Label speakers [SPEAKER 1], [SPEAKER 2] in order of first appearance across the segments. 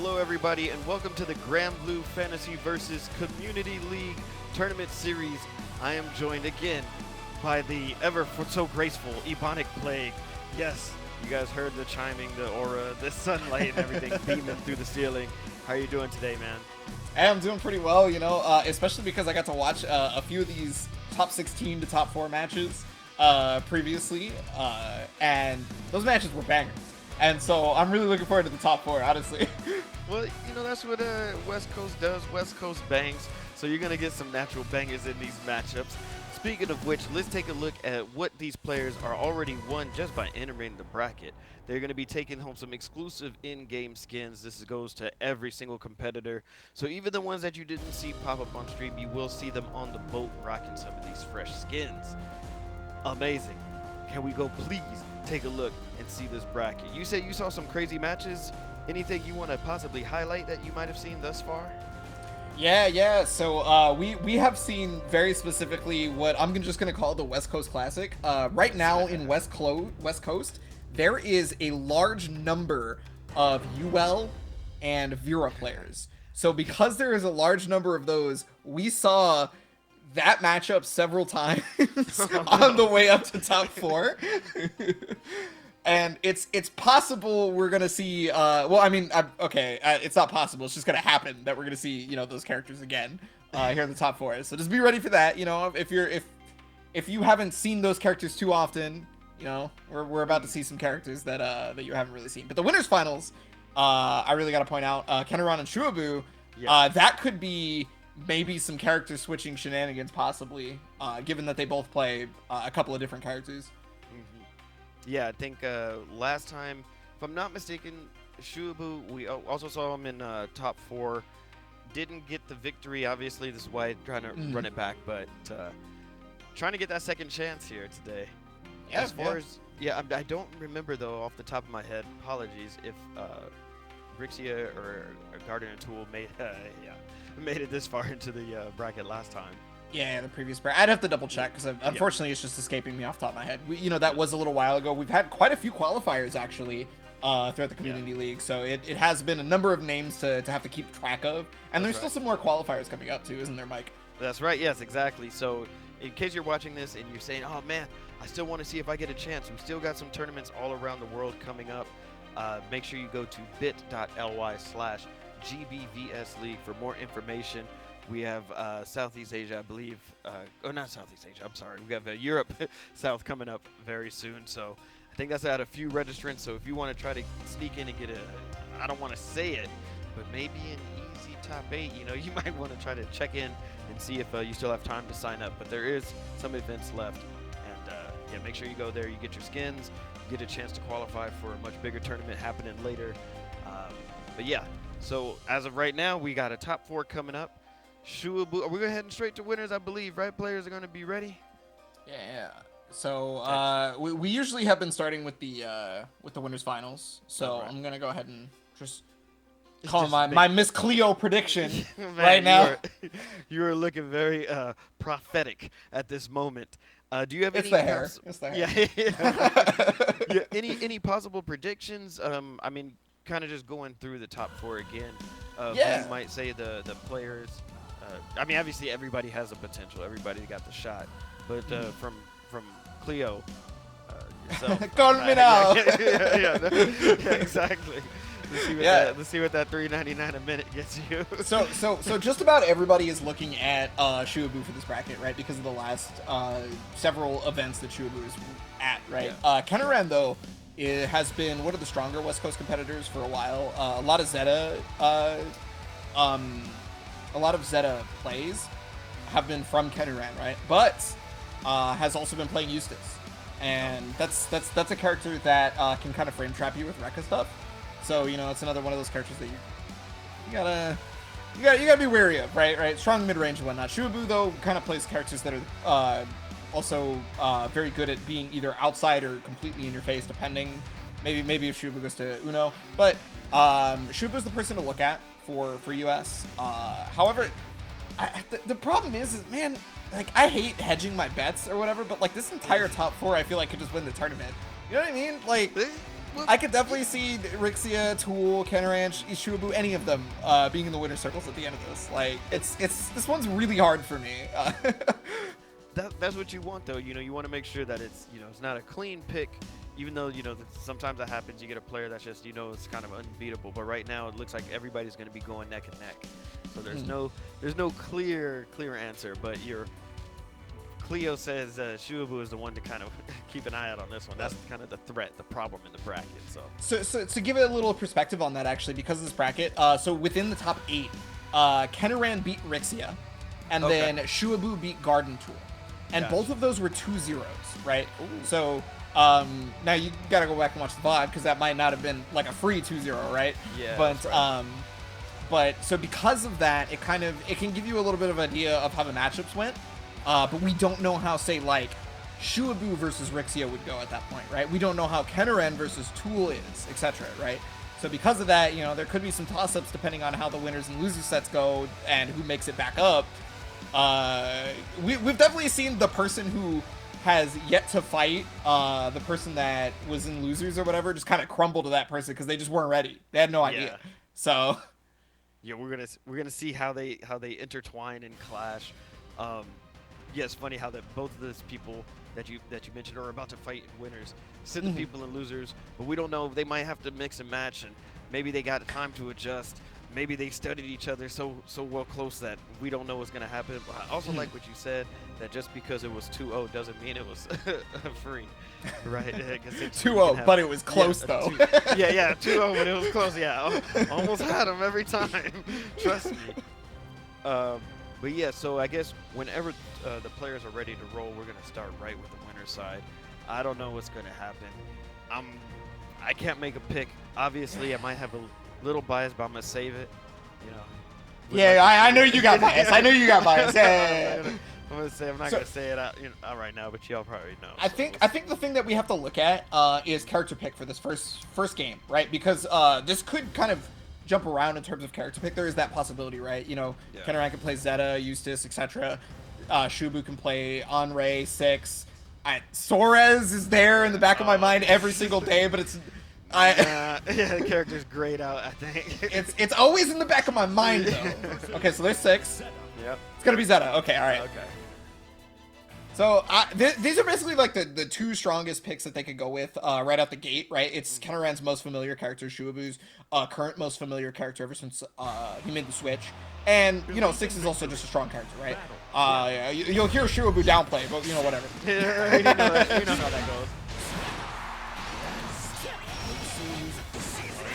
[SPEAKER 1] Hello, everybody, and welcome to the Granblue Fantasy versus Community League Tournament Series. I am joined again by the so graceful Ebonic Plague. Yes, you guys heard the chiming, the aura, the sunlight, and everything beaming through the ceiling. How are you doing today, man?
[SPEAKER 2] Hey, I'm doing pretty well, especially because I got to watch a few of these top 16 to top 4 matches previously, and those matches were bangers. And so I'm really looking forward to the top 4, honestly.
[SPEAKER 1] Well, that's what West Coast does. West Coast bangs. So you're going to get some natural bangers in these matchups. Speaking of which, let's take a look at what these players are already won just by entering the bracket. They're going to be taking home some exclusive in-game skins. This goes to every single competitor. So even the ones that you didn't see pop up on stream, you will see them on the boat rocking some of these fresh skins. Amazing. Can we go please take a look and see this bracket? You said you saw some crazy matches. Anything you want to possibly highlight that you might have seen thus far?
[SPEAKER 2] Yeah. So we have seen very specifically what I'm just going to call the West Coast Classic. Right now in West Coast, there is a large number of UL and Vera players. So because there is a large number of those, we saw that matchup several times on the way up to top 4. And it's possible we're going to see, it's not possible. It's just going to happen that we're going to see, those characters again here in the top 4. So just be ready for that. If you haven't seen those characters too often, we're about to see some characters that you haven't really seen. But the winners finals, I really got to point out, Kenaron and Shuabu, that could be maybe some character switching shenanigans possibly, given that they both play a couple of different characters.
[SPEAKER 1] Yeah, I think last time, if I'm not mistaken, Shuabu, we also saw him in top 4. Didn't get the victory, obviously. This is why I'm trying to run it back, but trying to get that second chance here today.
[SPEAKER 2] Yeah,
[SPEAKER 1] as far as, I don't remember, though, off the top of my head, apologies, if Rixia or Garden and Tool made it this far into the bracket last time.
[SPEAKER 2] Yeah, the previous bracket. I'd have to double check because unfortunately it's just escaping me off the top of my head. That was a little while ago. We've had quite a few qualifiers actually throughout the community league, so it has been a number of names to have to keep track of. And there's still some more qualifiers coming up too, isn't there, Mike?
[SPEAKER 1] That's right. Yes, exactly. So in case you're watching this and you're saying, "Oh man, I still want to see if I get a chance," we still got some tournaments all around the world coming up. Make sure you go to bit.ly/GBVS League for more information. We have Southeast Asia, I believe. Not Southeast Asia, I'm sorry. We have Europe South coming up very soon. So I think that's at a few registrants. So if you want to try to sneak in and get I don't want to say it, but maybe an easy top 8, you might want to try to check in and see if you still have time to sign up. But there is some events left. And make sure you go there. You get your skins, get a chance to qualify for a much bigger tournament happening later. So as of right now, we got a top 4 coming up. Shuabu, are we heading straight to winners? I believe, right? Players are going to be ready.
[SPEAKER 2] Yeah. So we usually have been starting with the winners finals. So I'm gonna go ahead and just call my Miss Cleo prediction right now.
[SPEAKER 1] You are looking very prophetic at this moment. Do you have any?
[SPEAKER 2] It's the hair.
[SPEAKER 1] Yeah. Any possible predictions? Kind of just going through the top 4 again. You might say the players. Obviously everybody has a potential. Everybody got the shot. But from Cleo, yourself.
[SPEAKER 2] Call me now.
[SPEAKER 1] Exactly. Let's see what that $3.99 a minute gets you.
[SPEAKER 2] So just about everybody is looking at Shuabu for this bracket, right? Because of the last several events that Shuabu is at, right? Yeah. Kenaran, though, has been one of the stronger West Coast competitors for a while. A lot of Zeta plays have been from Kenaran, right? But has also been playing Eustace, and that's a character that can kind of frame trap you with Rekka stuff. So it's another one of those characters that you gotta be wary of, right? Strong mid range and whatnot. Shuabu though kind of plays characters that are also very good at being either outside or completely in your face, depending. Maybe if Shuabu goes to Uno, but Shuabu's the person to look at for US. However, the problem is man, like I hate hedging my bets or whatever, but like this entire top 4 I feel like could just win the tournament. You know what I mean? Like I could definitely see Rixia, Tool, Kenneranch, Ishuabu, any of them being in the winner circles at the end of this. Like, it's this one's really hard for me.
[SPEAKER 1] That's what you want, though. You want to make sure that it's it's not a clean pick, even though sometimes that happens. You get a player that's just it's kind of unbeatable. But right now, it looks like everybody's going to be going neck and neck. So there's no clear answer. But Cleo says Shuabu is the one to kind of keep an eye out on this one. That's kind of the threat, the problem in the bracket.
[SPEAKER 2] So to give it a little perspective on that, actually, because of this bracket, so within the top 8, Kenneran beat Rixia, and then Shuabu beat Garden Tool. And both of those were 2-0s, right?
[SPEAKER 1] Ooh.
[SPEAKER 2] So now you got to go back and watch the VOD, because that might not have been like a free 2-0, right?
[SPEAKER 1] Yeah.
[SPEAKER 2] But so because of that, it can give you a little bit of idea of how the matchups went. But we don't know how, say, like, Shuabu versus Rixia would go at that point, right? We don't know how Kenneran versus Tool is, etc., right? So because of that, there could be some toss-ups depending on how the winners and losers sets go and who makes it back up. We've definitely seen the person who has yet to fight, the person that was in losers or whatever, just kind of crumble to that person because they just weren't ready. They had no idea. So
[SPEAKER 1] yeah, we're gonna see how they intertwine and clash. Yeah, it's funny how that both of those people that you mentioned are about to fight in winners. Send the people in losers, but we don't know. They might have to mix and match, and maybe they got time to adjust. Maybe they studied each other so well close that we don't know what's gonna happen. But I also like what you said, that just because it was 2-0 doesn't mean it was free, right?
[SPEAKER 2] 2-0, but it was close though.
[SPEAKER 1] 2-0, but it was close. Yeah, almost had him every time. Trust me. But yeah, so I guess whenever the players are ready to roll, we're gonna start right with the winner's side. I don't know what's gonna happen. I can't make a pick. Obviously, I might have a little bias, but I'm gonna save it.
[SPEAKER 2] Yeah, I know you got bias. I know you got bias. Yeah.
[SPEAKER 1] I'm not gonna say it out, right now, but y'all probably know.
[SPEAKER 2] I think the thing that we have to look at is character pick for this first game, right? Because this could kind of jump around in terms of character pick. There is that possibility, right? Kenneran can play Zeta, Eustace, etc. Shubu can play Anre, Six. Soares is there in the back of my mind every single day, but it's
[SPEAKER 1] the character's grayed out, I think.
[SPEAKER 2] it's always in the back of my mind though. Okay, so there's 6.
[SPEAKER 1] Yep.
[SPEAKER 2] It's gonna be Zeta. Okay, all right.
[SPEAKER 1] Okay.
[SPEAKER 2] So these are basically like the 2 strongest picks that they could go with right out the gate, right? It's Kenneran's most familiar character, Shuabu's current most familiar character ever since he made the switch. And, 6 is also just a strong character, right? You'll hear Shuabu downplay, but, whatever.
[SPEAKER 1] Yeah, you know how that goes.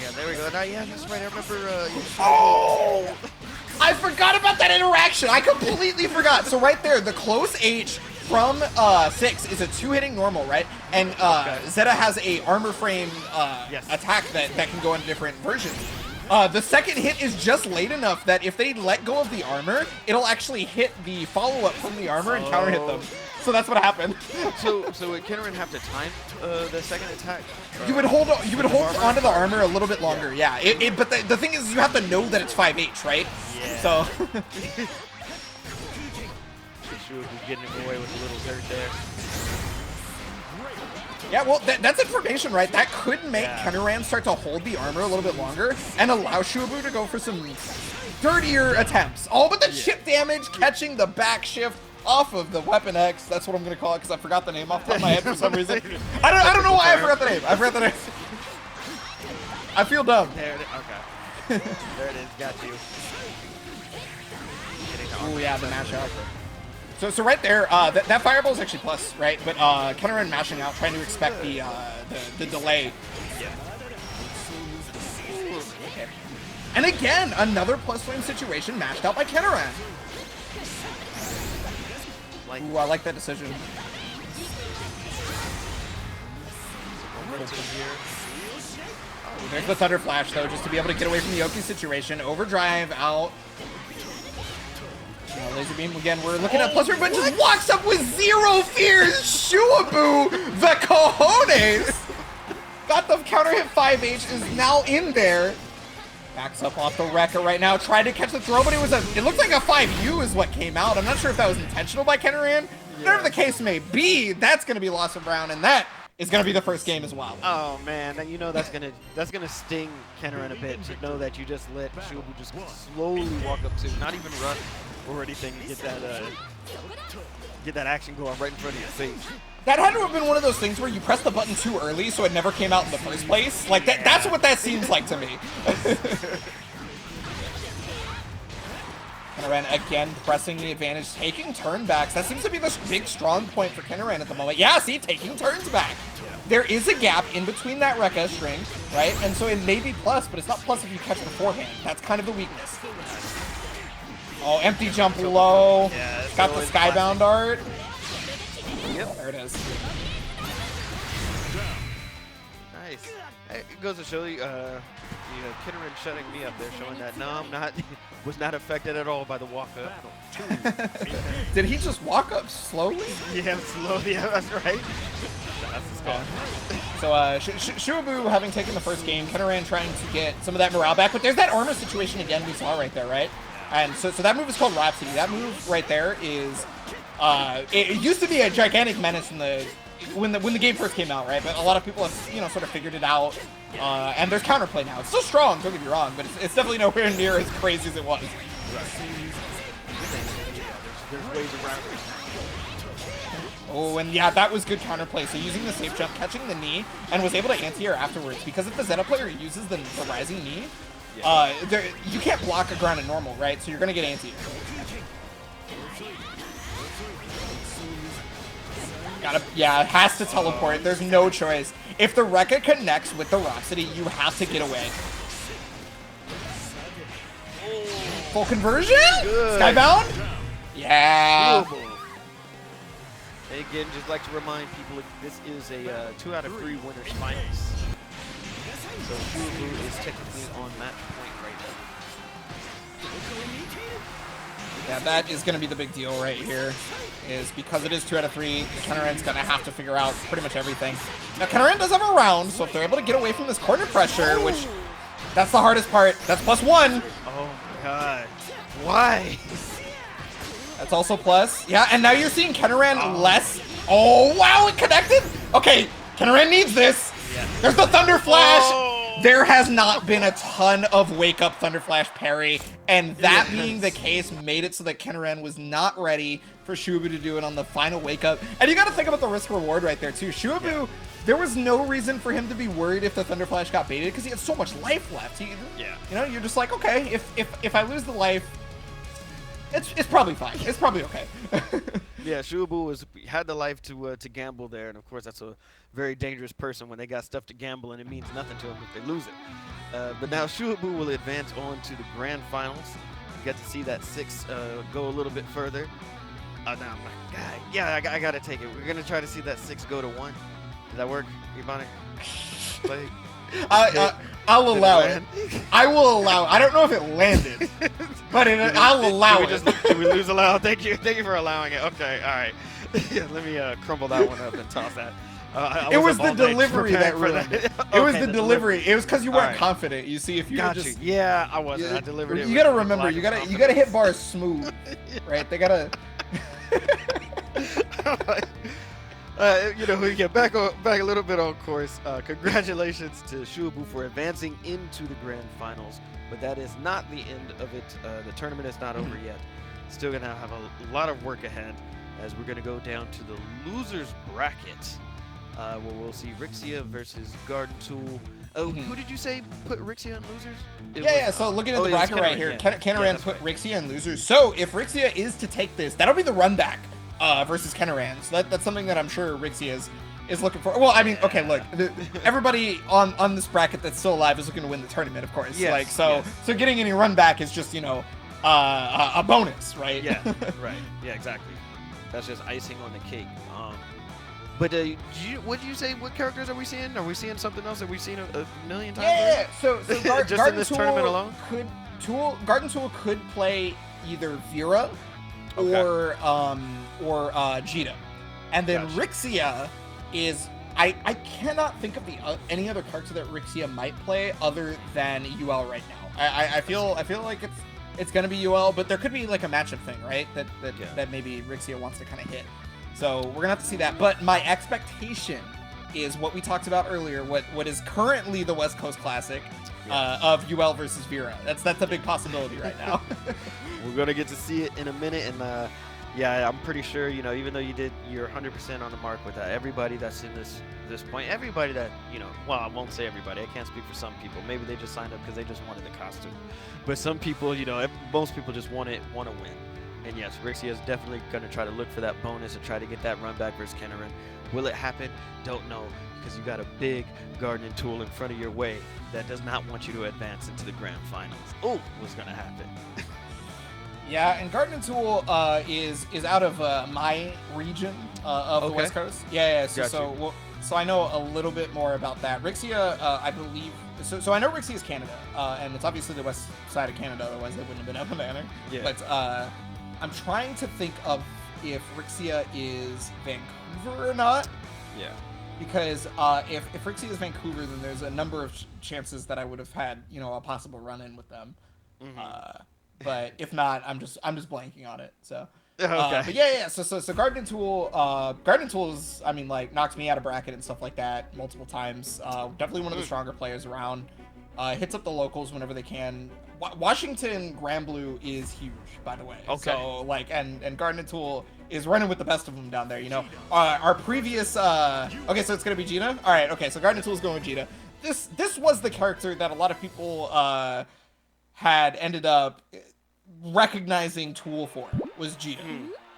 [SPEAKER 1] Yeah, there we go. Yeah, that's right. I remember.
[SPEAKER 2] Oh! I forgot about that interaction. I completely forgot. So right there, the close H from 6 is a 2-hitting normal, right? And Zeta has a armor frame attack that can go in different versions. The second hit is just late enough that if they let go of the armor, it'll actually hit the follow-up from the armor and counter hit them. So that's what happened.
[SPEAKER 1] So would Kenneran have to time the second attack?
[SPEAKER 2] You would hold onto the armor a little bit longer, yeah. But the thing is, you have to know that it's 5H, right?
[SPEAKER 1] Yeah.
[SPEAKER 2] So.
[SPEAKER 1] Shuabu getting away with a little dirt there.
[SPEAKER 2] Yeah, well, that's information, right? That could make Kenneran start to hold the armor a little bit longer and allow Shuabu to go for some dirtier attempts. All but the chip damage, catching the back shift off of the Weapon X. That's what I'm going to call it because I forgot the name off the top of my head for some reason. I don't know why I forgot the name. I feel dumb.
[SPEAKER 1] There it is. Okay. There it is. Got you.
[SPEAKER 2] Oh, yeah, the mashup. So right there, that fireball is actually plus, right? But Kenneran mashing out, trying to expect the delay.
[SPEAKER 1] Yeah.
[SPEAKER 2] Okay. And again, another plus flame situation mashed out by Kenneran. Ooh, I like that decision. Ooh, there's the Thunder Flash, though, just to be able to get away from the Yoki situation. Overdrive out. Laser beam again. We're looking at plus but just walks up with 0 fears. Shuabu, the cojones. Got the counter hit 5H, is now in there. Backs up off the wrecker right now. Tried to catch the throw, but it looked like a 5U is what came out. I'm not sure if that was intentional by Kenneran. Whatever the case may be, that's going to be loss of round, and that is gonna be the first game as well.
[SPEAKER 1] Oh man, you know that's gonna sting Kennerin a bit to know that you just let Shubu just slowly walk up to, not even run or anything to get that action going right in front of your face.
[SPEAKER 2] That had to have been one of those things where you pressed the button too early, so it never came out in the first place. Like that's what that seems like to me. Kennerin again pressing the advantage, taking turn backs. That seems to be the big strong point for Kennerin at the moment. Yeah, see, taking turns back. There is a gap in between that Rekka string, right? And so it may be plus, but it's not plus if you catch beforehand. That's kind of the weakness. Oh, empty jump low.
[SPEAKER 1] Yeah,
[SPEAKER 2] got the skybound art.
[SPEAKER 1] Yep.
[SPEAKER 2] There it is.
[SPEAKER 1] Nice. It goes to show you, Kennerin shutting me up there, showing that no, I'm not, was not affected at all by the walk up.
[SPEAKER 2] Did he just walk up slowly?
[SPEAKER 1] Yeah, slowly. Yeah, that's right. That's the spot.
[SPEAKER 2] So Shuabu having taken the first game, Kennerin trying to get some of that morale back, but there's that armor situation again we saw right there, right? And so that move is called Rhapsody. That move right there is, it used to be a gigantic menace in the when the game first came out, right? But a lot of people have sort of figured it out, and there's counterplay now. It's still strong, don't get me wrong, but it's definitely nowhere near as crazy as it was.
[SPEAKER 1] There's ways around it.
[SPEAKER 2] Oh, and yeah, that was good counterplay. So using the safe jump, catching the knee, and was able to anti-air afterwards. Because if the Zeta player uses the rising knee, you can't block a ground in normal, right? So you're going to get anti-air. It has to teleport. There's no choice. If the Rekka connects with the Rhapsody, you have to get away. Full conversion?
[SPEAKER 1] Good.
[SPEAKER 2] Skybound? Yeah.
[SPEAKER 1] Again, just like to remind people, this is a 2 out of 3 winners finals. So Shubu is technically on match point right now.
[SPEAKER 2] Yeah, that is going to be the big deal right here, is because it is 2 out of 3, Kennerin's going to have to figure out pretty much everything. Now, Kennerin does have a round, so if they're able to get away from this corner pressure, which, that's the hardest part, that's +1.
[SPEAKER 1] Oh my god. Why?
[SPEAKER 2] That's also plus. Yeah, and now you're seeing Kennerin less. Oh, wow, it connected? Okay, Kennerin needs this.
[SPEAKER 1] Yeah.
[SPEAKER 2] There's the Thunder Flash.
[SPEAKER 1] Oh.
[SPEAKER 2] There has not been a ton of wake-up Thunder Flash parry, and that being the case made it so that Kennerin was not ready for Shuabu to do it on the final wake-up. And you got to think about the risk-reward right there, too. Shuabu, there was no reason for him to be worried if the Thunder Flash got baited, because he had so much life left. You know, you're just like, okay, if I lose the life, it's probably fine. It's probably okay.
[SPEAKER 1] Yeah, Shuabu had the life to gamble there, and of course that's a very dangerous person when they got stuff to gamble and it means nothing to them if they lose it. But now Shuabu will advance on to the grand finals. You get to see that 6 go a little bit further. Now, my God, yeah, I gotta take it. We're gonna try to see that 6 go to 1. Does that work, Ebonic? Play.
[SPEAKER 2] I'll allow it. I will allow it. I don't know if it landed, but I'll allow it.
[SPEAKER 1] Did we lose allow? Thank you for allowing it. Okay, all right. Yeah, let me crumble that one up and toss that.
[SPEAKER 2] It was the delivery that ruined it. It was the delivery. It was because you weren't
[SPEAKER 1] right.
[SPEAKER 2] confident. You see, if you
[SPEAKER 1] Got
[SPEAKER 2] just
[SPEAKER 1] yeah, I wasn't. I delivered it.
[SPEAKER 2] You gotta remember, you gotta hit bars smooth, right? They gotta.
[SPEAKER 1] We get back a little bit on course. Congratulations to Shuabu for advancing into the grand finals, but that is not the end of it. The tournament is not over yet. Still gonna have a lot of work ahead, as we're gonna go down to the losers bracket, where we'll see Rixia versus Garden Tool. Oh, who did you say put Rixia in losers?
[SPEAKER 2] Yeah. So looking at the bracket right here, Kennerin put Rixia in losers. So if Rixia is to take this, that'll be the run back. Versus Kennerin. So that's something that I'm sure Rixia is looking for. Well, I mean, okay, look, everybody on this bracket that's still alive is looking to win the tournament, of course.
[SPEAKER 1] Yes,
[SPEAKER 2] so getting any run back is just, a bonus, right?
[SPEAKER 1] Yeah, right. Yeah, exactly. That's just icing on the cake. But what did you say? What characters are we seeing? Are we seeing something else that we've seen a million times?
[SPEAKER 2] Yeah. So
[SPEAKER 1] just
[SPEAKER 2] Garden
[SPEAKER 1] in this
[SPEAKER 2] Tool
[SPEAKER 1] tournament alone?
[SPEAKER 2] Garden Tool could play either Vera or Jita, and then
[SPEAKER 1] Gotcha.
[SPEAKER 2] Rixia is I cannot think of any other character that Rixia might play other than UL right now. I feel like it's gonna be UL, but there could be like a matchup thing, right? That maybe Rixia wants to kind of hit. So we're gonna have to see that. But my expectation is what we talked about earlier, what is currently the West Coast Classic of UL versus Vera. That's a big possibility right now.
[SPEAKER 1] We're gonna get to see it in a minute, and yeah, I'm pretty sure, you know, even though you're 100% on the mark with everybody that's in this point, everybody that, you know, well, I won't say everybody, I can't speak for some people, maybe they just signed up because they just wanted the costume, but some people, you know, most people just want to win. And yes, Rixia is definitely going to try to look for that bonus and try to get that run back versus Kennerin. Will it happen? Don't know, because you got a big gardening tool in front of your way that does not want you to advance into the grand finals. Oh, what's going to happen?
[SPEAKER 2] Yeah, and Gardening Tool is out of my region of the West Coast. Yeah. So I know a little bit more about that. Rixia, I believe. So I know Rixia is Canada, and it's obviously the west side of Canada. Otherwise, they wouldn't have been up in banner. Yeah. But I'm trying to think of if Rixia is Vancouver or not.
[SPEAKER 1] Yeah.
[SPEAKER 2] Because if Rixia is Vancouver, then there's a number of chances that I would have had, you know, a possible run-in with them. Mm-hmm. But if not, I'm just blanking on it. So,
[SPEAKER 1] okay.
[SPEAKER 2] But yeah. So Gardening Tool is, I mean, like, knocked me out of bracket and stuff like that multiple times. Definitely one of the stronger players around. Hits up the locals whenever they can. Washington Granblue is huge, by the way.
[SPEAKER 1] Okay.
[SPEAKER 2] So like, and Gardening Tool is running with the best of them down there. You know, our previous. Okay, so it's gonna be Gina. All right. Okay, so Gardening Tool is going with Gina. This was the character that a lot of people had ended up recognizing Tool for, was Gita.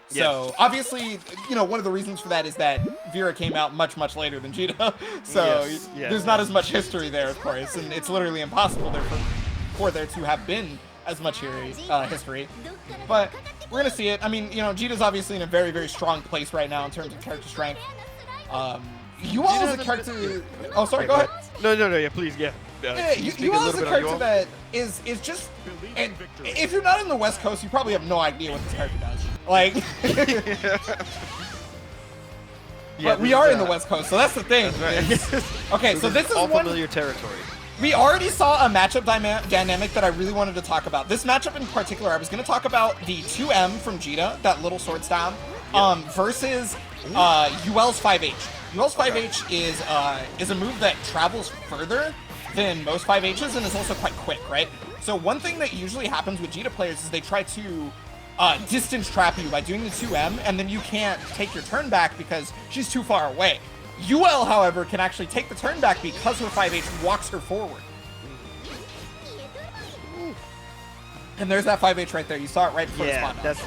[SPEAKER 2] So obviously, you know, one of the reasons for that is that Vera came out much later than Gita. So there's not as much history there, of course, and it's literally impossible for there to have been as much history. But we're gonna see it. I mean, you know, Gita's obviously in a very strong place right now in terms of character strength. UL is a character. Oh, sorry. Go ahead.
[SPEAKER 1] No. Yeah, please. Yeah.
[SPEAKER 2] UL is a character that is just. And if you're not in the West Coast, you probably have no idea what this character does. Like. But we are in the West Coast, so that's the thing. That's right. Okay, so this is
[SPEAKER 1] all
[SPEAKER 2] one
[SPEAKER 1] familiar territory.
[SPEAKER 2] We already saw a matchup dynamic that I really wanted to talk about. This matchup in particular, I was going to talk about the 2M from Jita, that little sword stab, versus UL's 5H. UL's 5H is a move that travels further than most 5Hs and is also quite quick, right? So one thing that usually happens with Jita players is they try to distance trap you by doing the 2M, and then you can't take your turn back because she's too far away. UL, however, can actually take the turn back because her 5H walks her forward. And there's that 5H right there. You saw it right before the spawn.
[SPEAKER 1] That's...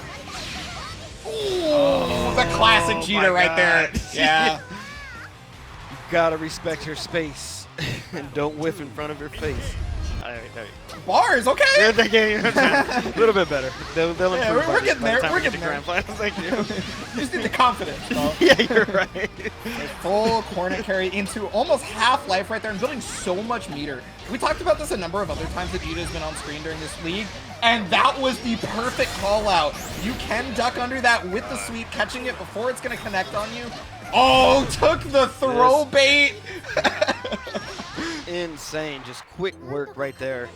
[SPEAKER 2] Ooh, the classic Jita right there. Yeah.
[SPEAKER 1] You gotta respect her space and don't whiff in front of her face.
[SPEAKER 2] Bars, okay.
[SPEAKER 1] Yeah, a little bit better. They'll improve.
[SPEAKER 2] We're getting there. We're getting
[SPEAKER 1] there. Thank you.
[SPEAKER 2] You just need the confidence.
[SPEAKER 1] Yeah, you're right.
[SPEAKER 2] Full corner carry into almost half life right there and building so much meter. We talked about this a number of other times that Jita has been on screen during this league, and that was the perfect call out. You can duck under that with the sweep, catching it before it's going to connect on you. Oh, took the throw bait.
[SPEAKER 1] Insane, just quick work right there.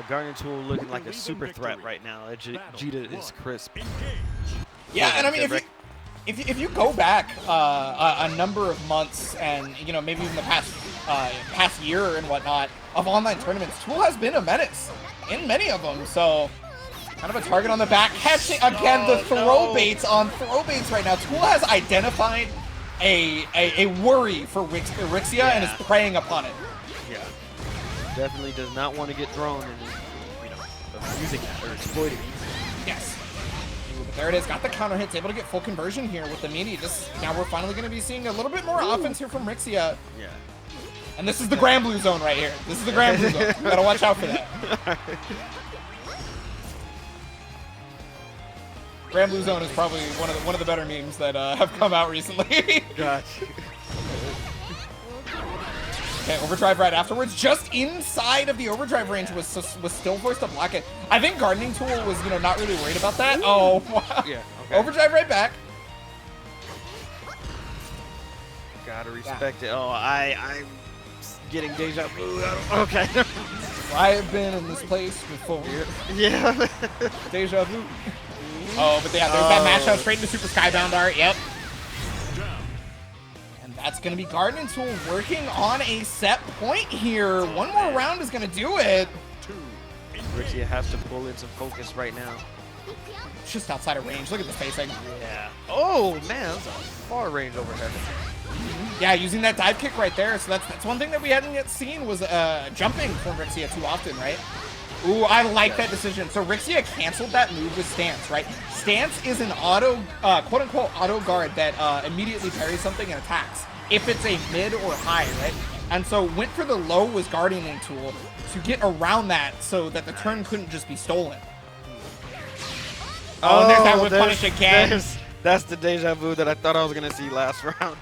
[SPEAKER 1] Gardening Tool looking like a super threat right now. Jita is crisp.
[SPEAKER 2] Yeah, and I mean, if you go back a number of months and, you know, maybe even the past year and whatnot of online tournaments, Tool has been a menace in many of them. So kind of a target on the back, catching again the throw baits on throw baits right now. Tool has identified a worry for Rixia and is preying upon it.
[SPEAKER 1] Yeah, definitely does not want to get thrown and, you know, using that or exploiting it.
[SPEAKER 2] Yes. But there it is. Got the counter hits. Able to get full conversion here with the meaty. Now we're finally going to be seeing a little bit more offense here from Rixia.
[SPEAKER 1] Yeah.
[SPEAKER 2] And this is the Granblue zone right here. This is the Granblue zone. Gotta watch out for that. Granblue zone is probably one of the better memes that have come out recently.
[SPEAKER 1] Gotcha.
[SPEAKER 2] Okay, overdrive right afterwards. Just inside of the overdrive range was still forced to block it. I think Gardening Tool was, you know, not really worried about that. Ooh. Oh, wow. Yeah, okay. Overdrive right back.
[SPEAKER 1] Gotta respect it. Oh, I'm getting deja vu. Okay.
[SPEAKER 2] I've been in this place before.
[SPEAKER 1] Yeah.
[SPEAKER 2] Deja vu. Oh, but yeah, there's that matchup straight into Super Skybound Art. Yep. And That's going to be Garden Tool working on a set point here. One more round is going to do it.
[SPEAKER 1] Rixia has to pull in some focus right now.
[SPEAKER 2] It's just outside of range. Look at the spacing.
[SPEAKER 1] Yeah. Oh, man, that's a far range overhead.
[SPEAKER 2] Yeah, using that dive kick right there. So that's one thing that we hadn't yet seen was jumping from Rixia too often, right? Ooh, I like that decision. So Rixia canceled that move with Stance, right? Stance is an auto, quote-unquote auto guard that immediately parries something and attacks if it's a mid or high, right? And so went for the low was Guardianing Tool to get around that so that the turn couldn't just be stolen. Oh, and there's that with punish again.
[SPEAKER 1] That's the deja vu that I thought I was going to see last round.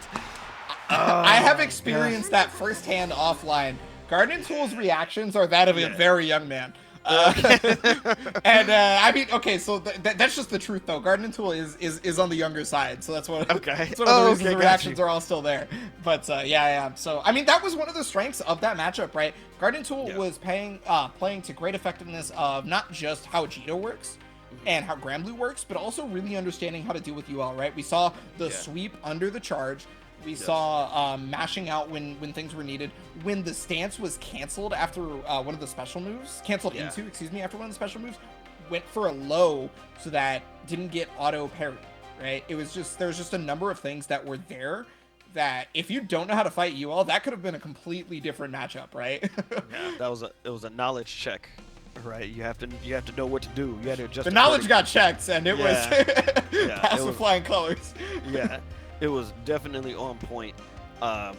[SPEAKER 2] I have experienced that firsthand offline. Guardian Tool's reactions are that of a very young man. And I mean, okay, so that's just the truth, though. Guardian Tool is on the younger side, so that's what.
[SPEAKER 1] Okay.
[SPEAKER 2] That's one of the reasons the reactions are all still there. But yeah. So I mean, that was one of the strengths of that matchup, right? Guardian Tool was playing to great effectiveness of not just how Jito works and how Granblue works, but also really understanding how to deal with UL, right? We saw the sweep under the charge. We saw mashing out when things were needed. When the stance was canceled after one of the special moves, after one of the special moves, went for a low so that didn't get auto parry, right? It was just, there's just a number of things that were there that if you don't know how to fight UL, that could have been a completely different matchup, right?
[SPEAKER 1] Yeah, it was a knowledge check, right? You have to know what to do. You had to adjust.
[SPEAKER 2] The knowledge got checked, and it was pass with flying colors.
[SPEAKER 1] Yeah. It was definitely on point. Yeah,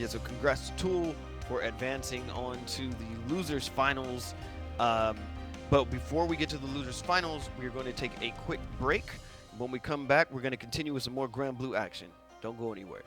[SPEAKER 1] so congrats to Tool for advancing on to the losers finals. But before we get to the losers finals, we're going to take a quick break. When we come back, we're going to continue with some more Granblue action. Don't go anywhere.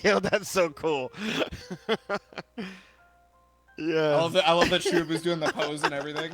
[SPEAKER 1] Yo, that's so cool. Yeah.
[SPEAKER 2] I love that Shub is doing the pose and everything.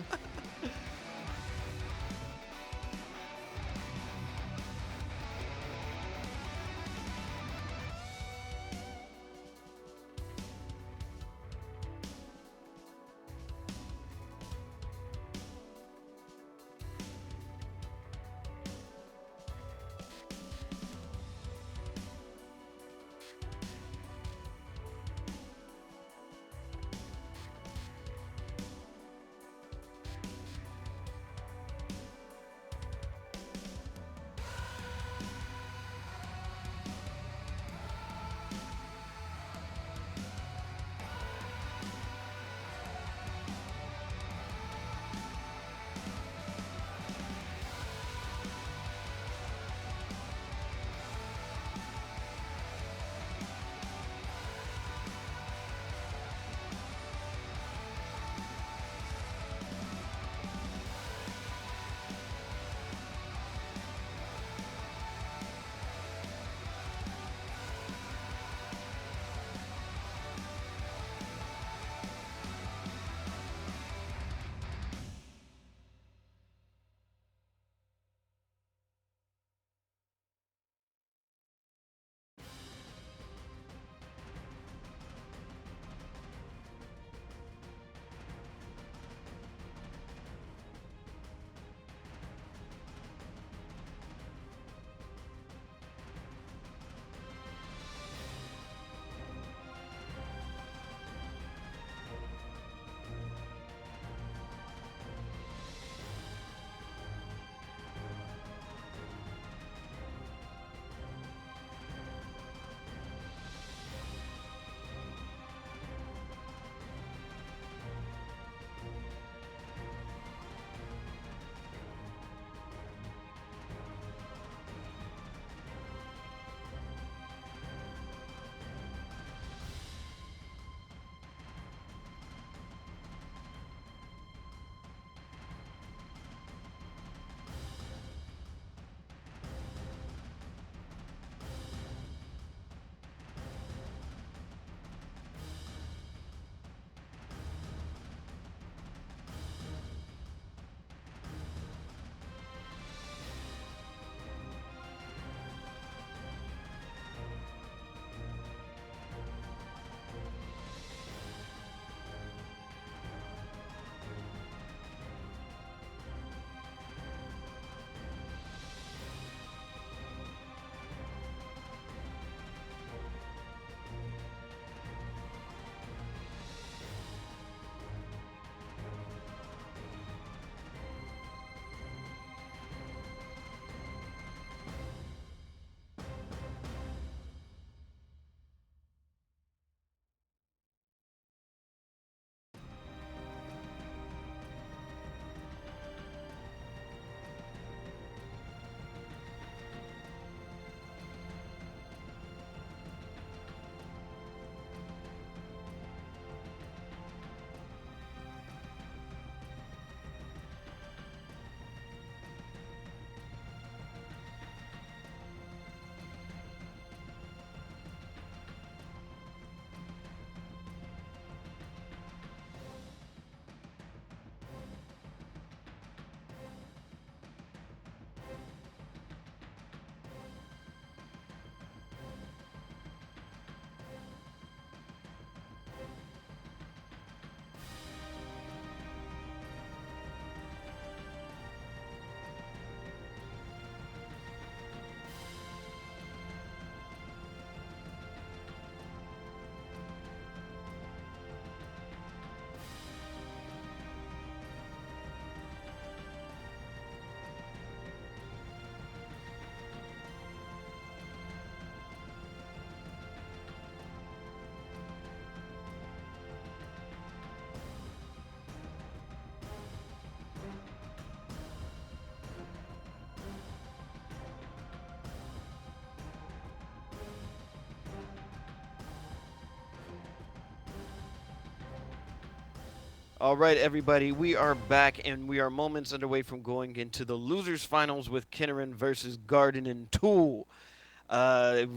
[SPEAKER 1] All right, everybody, we are back, and we are moments underway from going into the losers finals with Kinnaran versus Garden and Tool.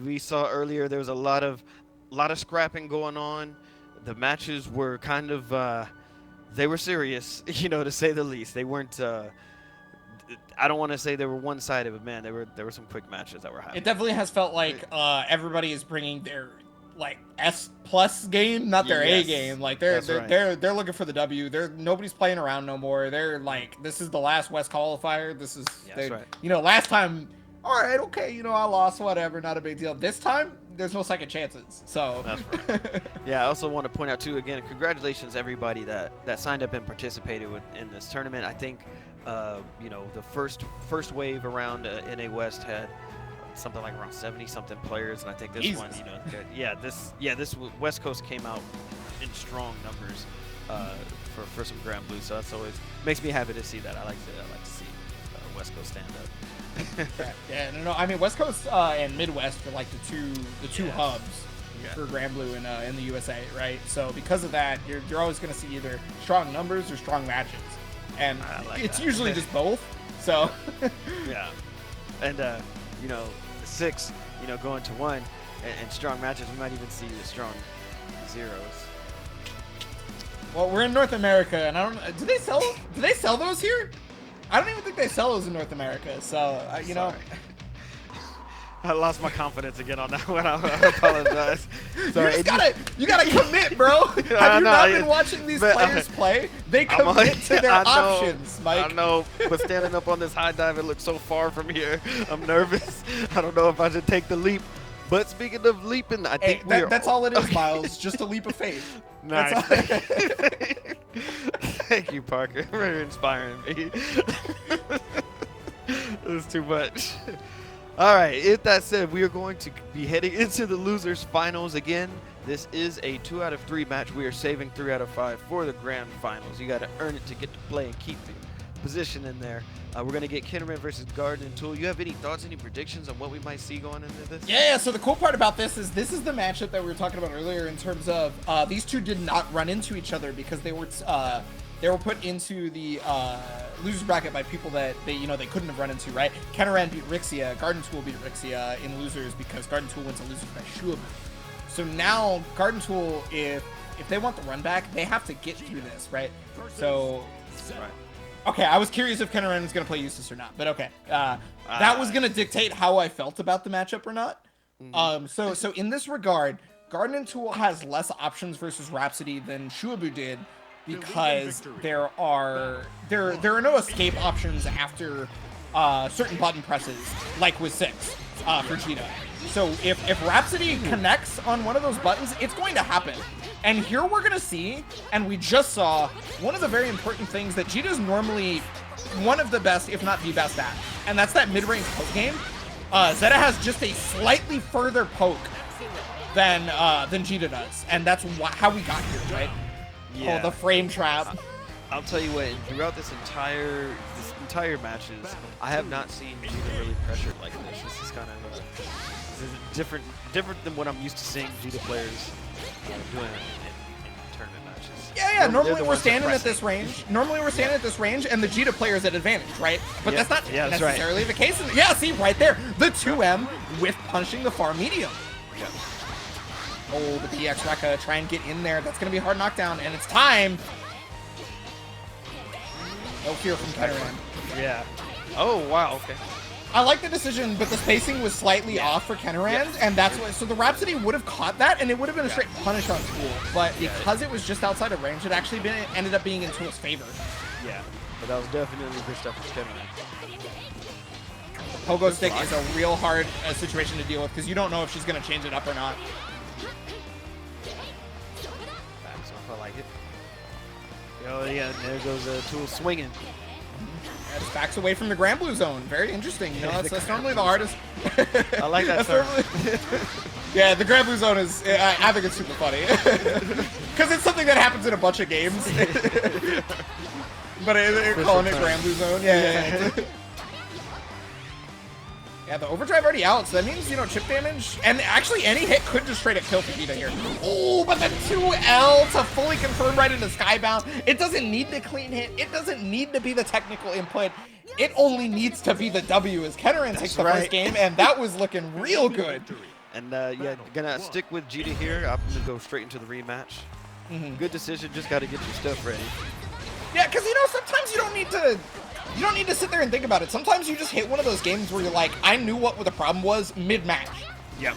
[SPEAKER 1] We saw earlier there was a lot of scrapping going on. The matches were kind of they were serious, to say the least. They weren't. I don't want to say they were one-sided, but man, there were some quick matches that were happening.
[SPEAKER 2] It definitely has felt like everybody is bringing their like S+ game, not their A game. Like they're looking for the W. Nobody's playing around no more. They're like, this is the last West qualifier. This is
[SPEAKER 1] that's right.
[SPEAKER 2] Last time, all right, okay, I lost, whatever, not a big deal. This time, there's no second chances. So
[SPEAKER 1] that's right. Yeah, I also want to point out too, again, congratulations everybody that signed up and participated in this tournament. I think the first wave around NA West had something like around 70-something players, and I think this one, this West Coast came out in strong numbers for some Granblue, so that's always makes me happy to see that. I like to see West Coast stand up.
[SPEAKER 2] No, I mean West Coast and Midwest are like the two hubs for Granblue in the USA, right? So because of that, you're always going to see either strong numbers or strong matches, and it's usually just both. So
[SPEAKER 1] yeah, and the 6, going to 1, and strong matches. We might even see the strong 0s.
[SPEAKER 2] Well, we're in North America, and I don't. Do they sell those here? I don't even think they sell those in North America. So
[SPEAKER 1] I lost my confidence again on that one. I apologize.
[SPEAKER 2] Sorry, you gotta commit, bro. Have you not been watching these players play? They commit to their options, Mike.
[SPEAKER 1] I know, but standing up on this high dive, it looks so far from here. I'm nervous. I don't know if I should take the leap. But speaking of leaping, I think
[SPEAKER 2] that's all it is, Miles. Just a leap of faith.
[SPEAKER 1] Nice. Thank you, Parker. Very inspiring me. It was too much. All right, with that said, we are going to be heading into the losers finals again. This is a 2 out of 3 match. We are saving 3 out of 5 for the grand finals. You got to earn it to get to play and keep the position in there. We're going to get Kinnaman versus Garden and Tool. You have any thoughts, any predictions on what we might see going into this?
[SPEAKER 2] Yeah, so the cool part about this is the matchup that we were talking about earlier in terms of these two did not run into each other because they were put into the losers bracket by people that they couldn't have run into, right? Kinnaman beat Rixia, Garden Tool beat Rixia in losers because Garden Tool went to losers by Shuabu. So now Garden Tool, if they want the run back, they have to get through this, right? So okay, I was curious if Kinnaman was going to play Eustace or not, but okay. That was going to dictate how I felt about the matchup or not. So in this regard, Garden and Tool has less options versus Rhapsody than Shuabu did because there are no escape options after certain button presses, like with 6 for Cheetah. So if Rhapsody connects on one of those buttons, it's going to happen. And here we're going to see, and we just saw, one of the very important things that Cheetah's normally one of the best, if not the best at, and that's that mid-range poke game. Zeta has just a slightly further poke than Cheetah does, and that's how we got here, right?
[SPEAKER 1] Yeah.
[SPEAKER 2] Oh, the frame trap.
[SPEAKER 1] I'll tell you what, throughout this entire matches, I have not seen Cheetah really pressured like this. This is kind of different than what I'm used to seeing Cheetah players doing in tournament matches.
[SPEAKER 2] Yeah. Normally we're standing at this range. At this range, and the Cheetah player is at advantage, right? But that's not necessarily the case. Yeah, see right there, the 2M with punching the far medium.
[SPEAKER 1] Yeah.
[SPEAKER 2] Oh, the PX Rekka, try and get in there. That's going to be a hard knockdown, and it's time. No fear from Kinnaman.
[SPEAKER 1] Yeah. Oh, wow, okay.
[SPEAKER 2] I like the decision, but the spacing was slightly off for Kinnaman, and that's what. So the Rhapsody would have caught that, and it would have been a straight punish on Tool. But because it was just outside of range, it actually ended up being in Tool's favor.
[SPEAKER 1] Yeah, but that was definitely good stuff for Kinnaman.
[SPEAKER 2] Pogo stick is a real hard situation to deal with because you don't know if she's going to change it up or not.
[SPEAKER 1] I like it. Oh yeah, there goes Tool swinging.
[SPEAKER 2] Yeah, just backs away from the Granblue zone. Very interesting. That's normally the hardest.
[SPEAKER 1] I like that term.
[SPEAKER 2] Yeah, the Granblue zone is. I think it's super funny because it's something that happens in a bunch of games. But they're calling it Granblue zone. Yeah. Yeah, the overdrive already out, so that means, you know, chip damage. And actually, any hit could just straight up kill Vegeta here. Oh, but the 2L to fully confirm right into Skybound. It doesn't need the clean hit. It doesn't need to be the technical input. It only needs to be the W as Kenaran takes the first game, and that was looking real good.
[SPEAKER 1] And yeah, gonna stick with Vegeta here. I'm gonna go straight into the rematch. Good decision. Just got to get your stuff ready.
[SPEAKER 2] Yeah, because, you know, sometimes you don't need to sit there and think about it. Sometimes you just hit one of those games where you're like, I knew what the problem was mid-match.
[SPEAKER 1] Yep.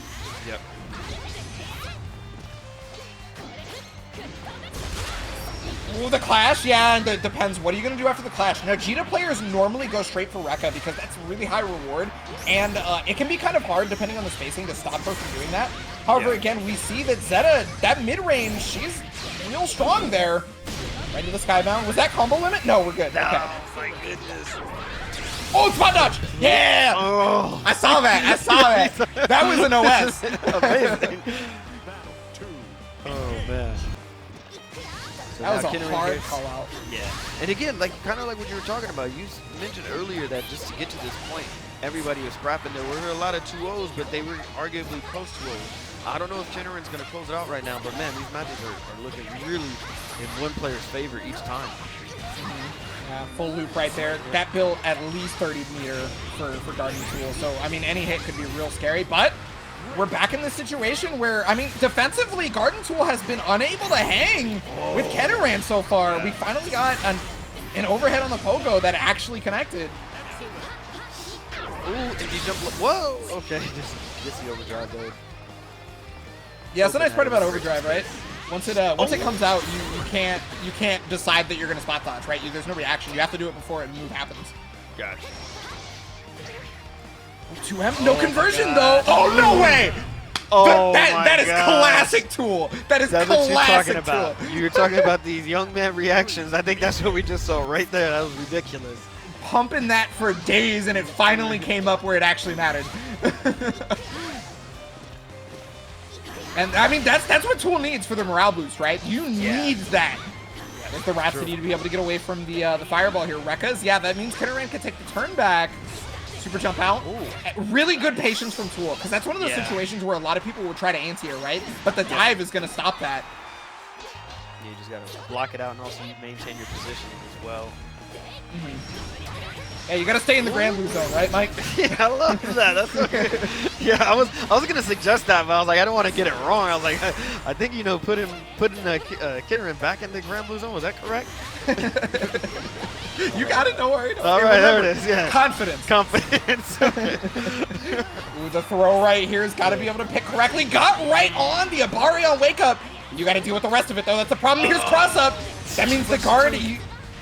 [SPEAKER 2] Ooh, the Clash, yeah, and it depends. What are you going to do after the Clash? Now, Vegeta players normally go straight for Rekka because that's really high reward, and it can be kind of hard, depending on the spacing, to stop her from doing that. However, again, we see that Zeta, that mid-range, she's real strong there. Right to the Skybound. Was that combo limit? No, we're good. Okay.
[SPEAKER 1] Oh, my goodness.
[SPEAKER 2] Oh, spot dodge! Yeah!
[SPEAKER 1] Oh.
[SPEAKER 2] I saw that. That was an OS.
[SPEAKER 1] Amazing. Oh, man. So
[SPEAKER 2] that was a
[SPEAKER 1] Kenaran
[SPEAKER 2] hard
[SPEAKER 1] here.
[SPEAKER 2] call out.
[SPEAKER 1] Yeah. And again, like kind of like what you were talking about. You mentioned earlier that just to get to this point, everybody was scrapping. There were a lot of 2-0s, but they were arguably close 2-0s. I don't know if Kenaran's going to close it out right now, but man, these matches are looking really in one player's favor each time.
[SPEAKER 2] Yeah, full loop right there. That built at least 30 meter for Garden Tool. So, I mean, any hit could be real scary, but we're back in this situation where, I mean, defensively, Garden Tool has been unable to hang with Kenaran so far. We finally got an overhead on the Pogo that actually connected.
[SPEAKER 1] Ooh, and he jumped. Whoa! Okay, just gets the overdrive though.
[SPEAKER 2] Yeah, it's the nice part about overdrive, right? Once it comes out, you can't decide that you're gonna spot dodge, right? There's no reaction. You have to do it before a move happens.
[SPEAKER 1] Gotcha.
[SPEAKER 2] 2M, no conversion though. Oh no way!
[SPEAKER 1] Oh
[SPEAKER 2] that is classic Tool. That's
[SPEAKER 1] what you're
[SPEAKER 2] classic
[SPEAKER 1] talking about.
[SPEAKER 2] Tool.
[SPEAKER 1] You're talking about these young man reactions. I think that's what we just saw right there. That was ridiculous.
[SPEAKER 2] Pumping that for days, and it finally came up where it actually mattered. And I mean, that's what Tool needs for the morale boost, right? You need that. With the Rhapsody to be able to get away from the fireball here. Rekka's, yeah, that means Kenaran can take the turn back. Super jump out. Ooh. Really good patience from Tool, because that's one of those situations where a lot of people will try to anti-air, right? But the dive is going to stop that.
[SPEAKER 1] Yeah, you just got to block it out and also maintain your positioning as well.
[SPEAKER 2] Yeah, you got to stay in the Granblue zone, right, Mike?
[SPEAKER 1] Yeah, I love that. That's okay. Yeah, I was gonna suggest that, but I was like, I don't want to get it wrong. I was like, I think putting Kenaran back in the Granblue zone. Was that correct?
[SPEAKER 2] You got it. Don't worry.
[SPEAKER 1] All right, there it is. Yeah.
[SPEAKER 2] Confidence. Ooh, the throw right here has got to be able to pick correctly. Got right on the Abari on wake up. You got to deal with the rest of it though. That's the problem. Here's cross up. That means the guard.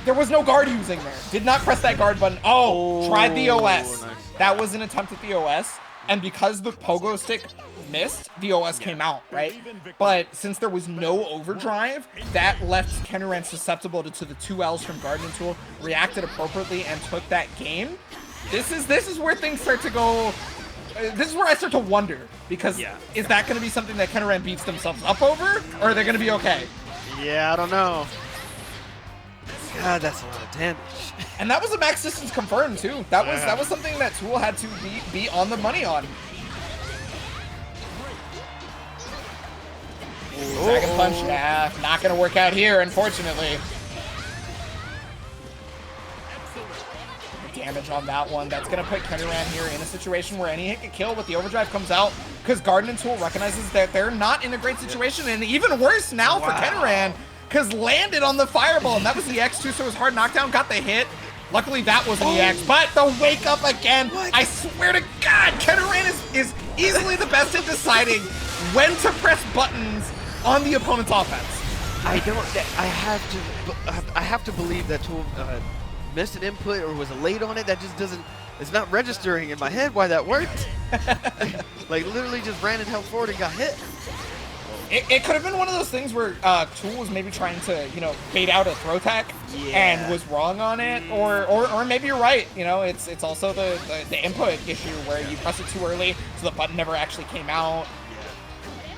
[SPEAKER 2] There was no guard using there. Did not press that guard button. Oh, tried the OS. Nice. That was an attempt at the OS. And because the pogo stick missed, the OS came out, right? But since there was no overdrive, that left Kenaran susceptible to the 2Ls from Garden Tool, reacted appropriately, and took that game. This is where things start to go. This is where I start to wonder, because is that going to be something that Kenaran beats themselves up over, or are they going to be okay?
[SPEAKER 1] Yeah, I don't know. God, that's a lot of damage.
[SPEAKER 2] And that was a max distance confirmed too. That was something that Tool had to be on the money on. Ooh, Dragon Punch, yeah, not gonna work out here, unfortunately. The damage on that one, that's gonna put Kenaran here in a situation where any hit can kill, but the overdrive comes out because Garden Tool recognizes that they're not in a great situation, and even worse now for Kenaran, because landed on the fireball, and that was the X2, so it was hard knockdown, got the hit. Luckily, that wasn't the X, but the wake up again. What? I swear to God, Kenaran is easily the best at deciding when to press buttons on the opponent's offense.
[SPEAKER 1] I have to believe that Tool missed an input or was late on it. That just doesn't. It's not registering in my head why that worked. Like literally just ran and held forward and got hit.
[SPEAKER 2] It could have been one of those things where Tool was maybe trying to, bait out a throw tech and was wrong on it, or maybe you're right. It's also the input issue where you press it too early, so the button never actually came out.
[SPEAKER 1] Yeah.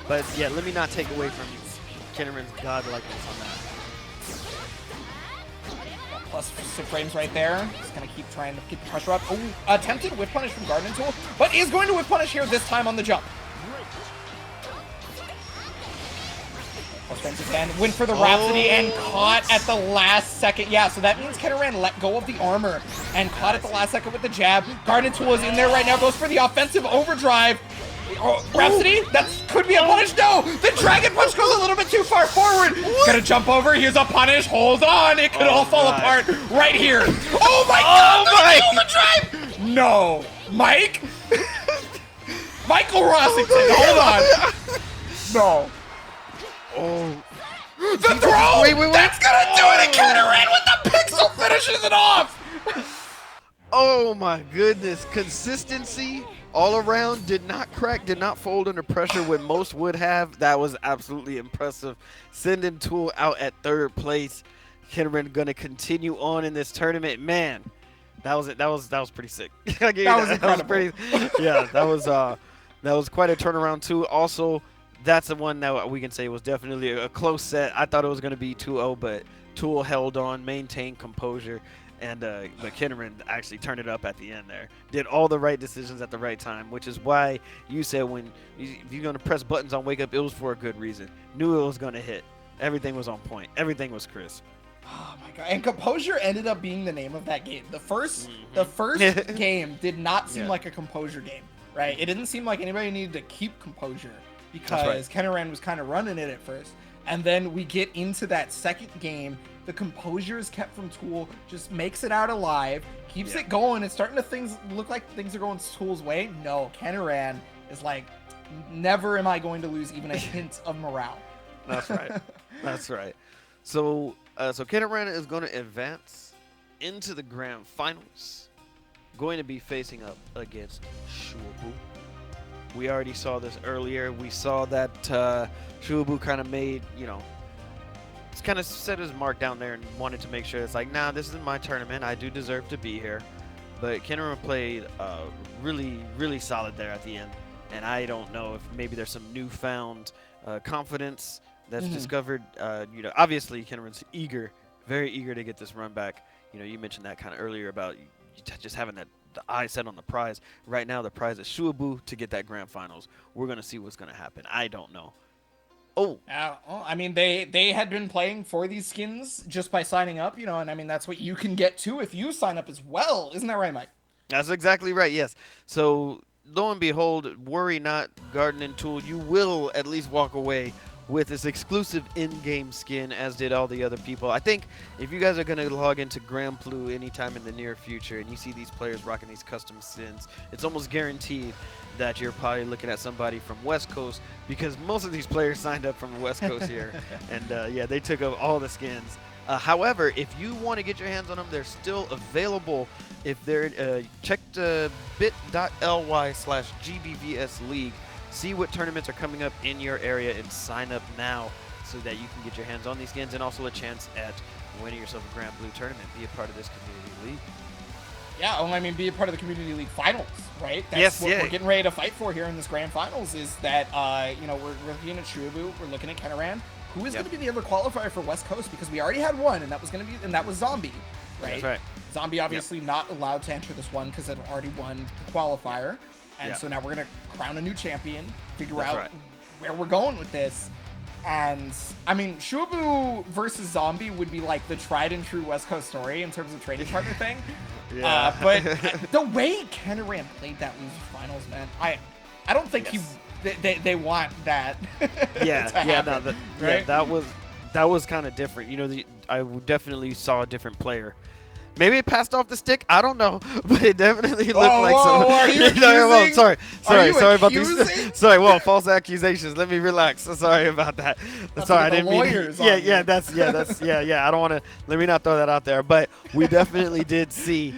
[SPEAKER 1] But yeah, let me not take away from Kenaran's godlikeness on that.
[SPEAKER 2] plus 6 frames right there. Just gonna keep trying to keep the pressure up. Oh, attempted whip punish from Garden Tool, but is going to whip punish here this time on the jump. Plus frames again. Went for the Rhapsody and caught at the last second. Yeah, so that means Kenaran let go of the armor and caught at the last second with the jab. Garden Tool is in there right now. Goes for the offensive overdrive. Oh, Rhapsody? That could be a punish. No! The Dragon Punch goes a little bit too far forward. Gonna jump over. Here's a punish. Hold on. It could all fall apart right here. Oh my god! The overdrive! No. Mike? Michael Rossington, hold on. No.
[SPEAKER 1] Oh.
[SPEAKER 2] The throw!
[SPEAKER 1] Wait.
[SPEAKER 2] That's gonna do it! And Kenaran with the pixel finishes it off!
[SPEAKER 1] Oh my goodness. Consistency all around, did not crack, did not fold under pressure when most would have. That was absolutely impressive. Sending Tool out at 3rd place. Kenaran gonna continue on in this tournament. Man, that was it. That was pretty sick.
[SPEAKER 2] That was incredible.
[SPEAKER 1] That was quite a turnaround too. Also, that's the one that we can say was definitely a close set. I thought it was gonna be 2-0, but Tool held on, maintained composure. And but Kenaran actually turned it up at the end there. Did all the right decisions at the right time, which is why you said when if you're going to press buttons on Wake Up, it was for a good reason. Knew it was going to hit. Everything was on point. Everything was crisp.
[SPEAKER 2] Oh my god. And composure ended up being the name of that game. The first game did not seem like a composure game, right? It didn't seem like anybody needed to keep composure because Kenaran was kind of running it at first. And then we get into that second game. The composure is kept from Tool, just makes it out alive, keeps it going. It's starting to look like things are going Tool's way. No, Kenaran is like, never am I going to lose even a hint of morale.
[SPEAKER 1] That's right. That's right. So Kenaran is going to advance into the grand finals, going to be facing up against Shuabu. We already saw this earlier. We saw that Shuabu kind of made, kind of set his mark down there and wanted to make sure it's like, nah, this isn't my tournament. I do deserve to be here. But Kenaran played really, really solid there at the end. And I don't know if maybe there's some newfound confidence that's discovered. Obviously Kenaran's very eager to get this run back. You mentioned that kind of earlier about just having the eye set on the prize. Right now the prize is Shuabu to get that grand finals. We're going to see what's going to happen. I don't know.
[SPEAKER 2] I mean, they had been playing for these skins just by signing up, and I mean, that's what you can get too if you sign up as well. Isn't that right, Mike?
[SPEAKER 1] That's exactly right, yes. So, lo and behold, worry not, Garden and Tool, you will at least walk away with this exclusive in-game skin, as did all the other people. I think if you guys are going to log into Granblue anytime in the near future and you see these players rocking these custom skins, it's almost guaranteed that you're probably looking at somebody from West Coast, because most of these players signed up from the West Coast here. And they took up all the skins. However, if you want to get your hands on them, they're still available. If they're check bit.ly/GBVS League. See what tournaments are coming up in your area and sign up now so that you can get your hands on these skins and also a chance at winning yourself a Granblue tournament. Be a part of this community league.
[SPEAKER 2] Yeah, I mean, be a part of the Community League Finals, right? That's what we're getting ready to fight for here in this Grand Finals is that, we're looking at Shuabu, we're looking at Kenaran. Who is going to be the other qualifier for West Coast? Because we already had one, and that was Zombie, right?
[SPEAKER 1] That's right.
[SPEAKER 2] Zombie obviously not allowed to enter this one because it already won the qualifier. And so now we're going to crown a new champion, figure out where we're going with this. And, I mean, Shuabu versus Zombie would be like the tried and true West Coast story in terms of trading partner thing. But the way Kenaran played that loser finals, man, I don't think they want that.
[SPEAKER 1] That was kind of different. I definitely saw a different player. Maybe it passed off the stick. I don't know, but it definitely looked like some.
[SPEAKER 2] Are you
[SPEAKER 1] sorry about
[SPEAKER 2] accusing?
[SPEAKER 1] these. Sorry, false accusations. Let me relax. Sorry about that. Sorry, I didn't mean. That's I don't want to. Let me not throw that out there. But we definitely did see,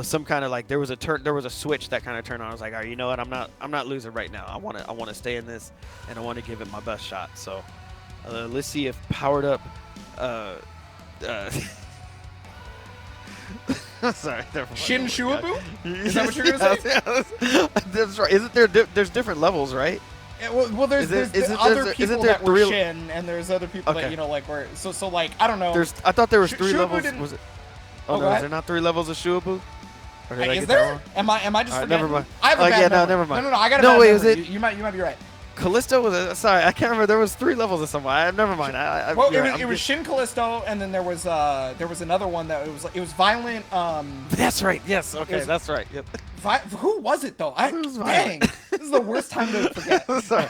[SPEAKER 1] some kind of there was a switch that kind of turned on. I was like, all right, you know what? I'm not losing right now. I want to stay in this, and I want to give it my best shot. So, let's see if powered up. Sorry.
[SPEAKER 2] Shin Shuabu? Is that what you're going to say?
[SPEAKER 1] That's right. Isn't there's different levels, right?
[SPEAKER 2] Yeah, well, there's other people that were Shin, and there's other people that, were... So I don't know.
[SPEAKER 1] I thought there was 3 levels. Was it? Oh,
[SPEAKER 2] go
[SPEAKER 1] no, is
[SPEAKER 2] ahead.
[SPEAKER 1] there not 3 levels of Shuabu? Or did I
[SPEAKER 2] Is
[SPEAKER 1] get
[SPEAKER 2] there?
[SPEAKER 1] that wrong?
[SPEAKER 2] Am I just
[SPEAKER 1] Alright,
[SPEAKER 2] forgetting?
[SPEAKER 1] never mind.
[SPEAKER 2] I have a
[SPEAKER 1] Oh,
[SPEAKER 2] bad
[SPEAKER 1] yeah,
[SPEAKER 2] memory.
[SPEAKER 1] no, never mind.
[SPEAKER 2] No, I got a
[SPEAKER 1] No,
[SPEAKER 2] bad
[SPEAKER 1] wait, was
[SPEAKER 2] memory.
[SPEAKER 1] it-
[SPEAKER 2] You might be right.
[SPEAKER 1] Callisto was sorry, I can't remember. There was 3 levels of someone. Never mind.
[SPEAKER 2] Well,
[SPEAKER 1] you're
[SPEAKER 2] it
[SPEAKER 1] right,
[SPEAKER 2] was,
[SPEAKER 1] I'm
[SPEAKER 2] it was
[SPEAKER 1] just-
[SPEAKER 2] Shin Callisto, and then there was another one that it was violent.
[SPEAKER 1] That's right. Yes. Okay,
[SPEAKER 2] was-
[SPEAKER 1] that's right. Yep.
[SPEAKER 2] Who was it though?
[SPEAKER 1] It was
[SPEAKER 2] Dang,
[SPEAKER 1] Violent.
[SPEAKER 2] this is the worst time to forget.
[SPEAKER 1] Sorry.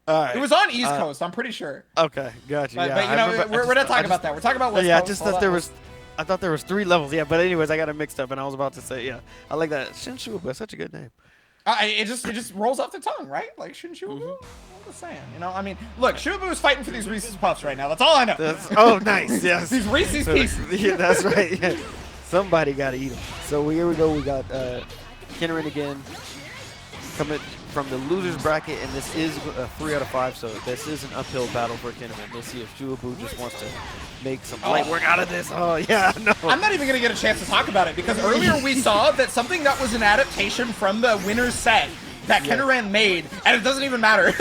[SPEAKER 1] All right.
[SPEAKER 2] It was on East Coast, I'm pretty sure.
[SPEAKER 1] Okay, gotcha.
[SPEAKER 2] But,
[SPEAKER 1] yeah,
[SPEAKER 2] but you
[SPEAKER 1] I
[SPEAKER 2] know,
[SPEAKER 1] remember-
[SPEAKER 2] we're not talking about that. We're talking about West
[SPEAKER 1] Yeah, I
[SPEAKER 2] Coast.
[SPEAKER 1] just
[SPEAKER 2] All
[SPEAKER 1] thought
[SPEAKER 2] that
[SPEAKER 1] there was. I thought there was 3 levels. Yeah, but anyways, I got it mixed up, and I was about to say, yeah, I like that Shin Shuabu. That's such a good name.
[SPEAKER 2] It just rolls off the tongue, right? Like Shin Shuabu. I'm just saying, you know. I mean, look, Shuabu is fighting for these Reese's Puffs right now. That's all I know.
[SPEAKER 1] Oh, nice. Yes.
[SPEAKER 2] These Reese's Pieces.
[SPEAKER 1] Yeah, that's right. Yeah. Somebody got to eat them. So here we go. We got Kinnerin again coming from the loser's bracket, and this is a 3 out of 5. So this is an uphill battle for Kinnerin. We'll see if Shuabu just wants to make some light work out of this. Oh yeah, no.
[SPEAKER 2] I'm not even going to get a chance to talk about it because earlier we saw that something that was an adaptation from the winner's set that Kinnerin made, and it doesn't even matter.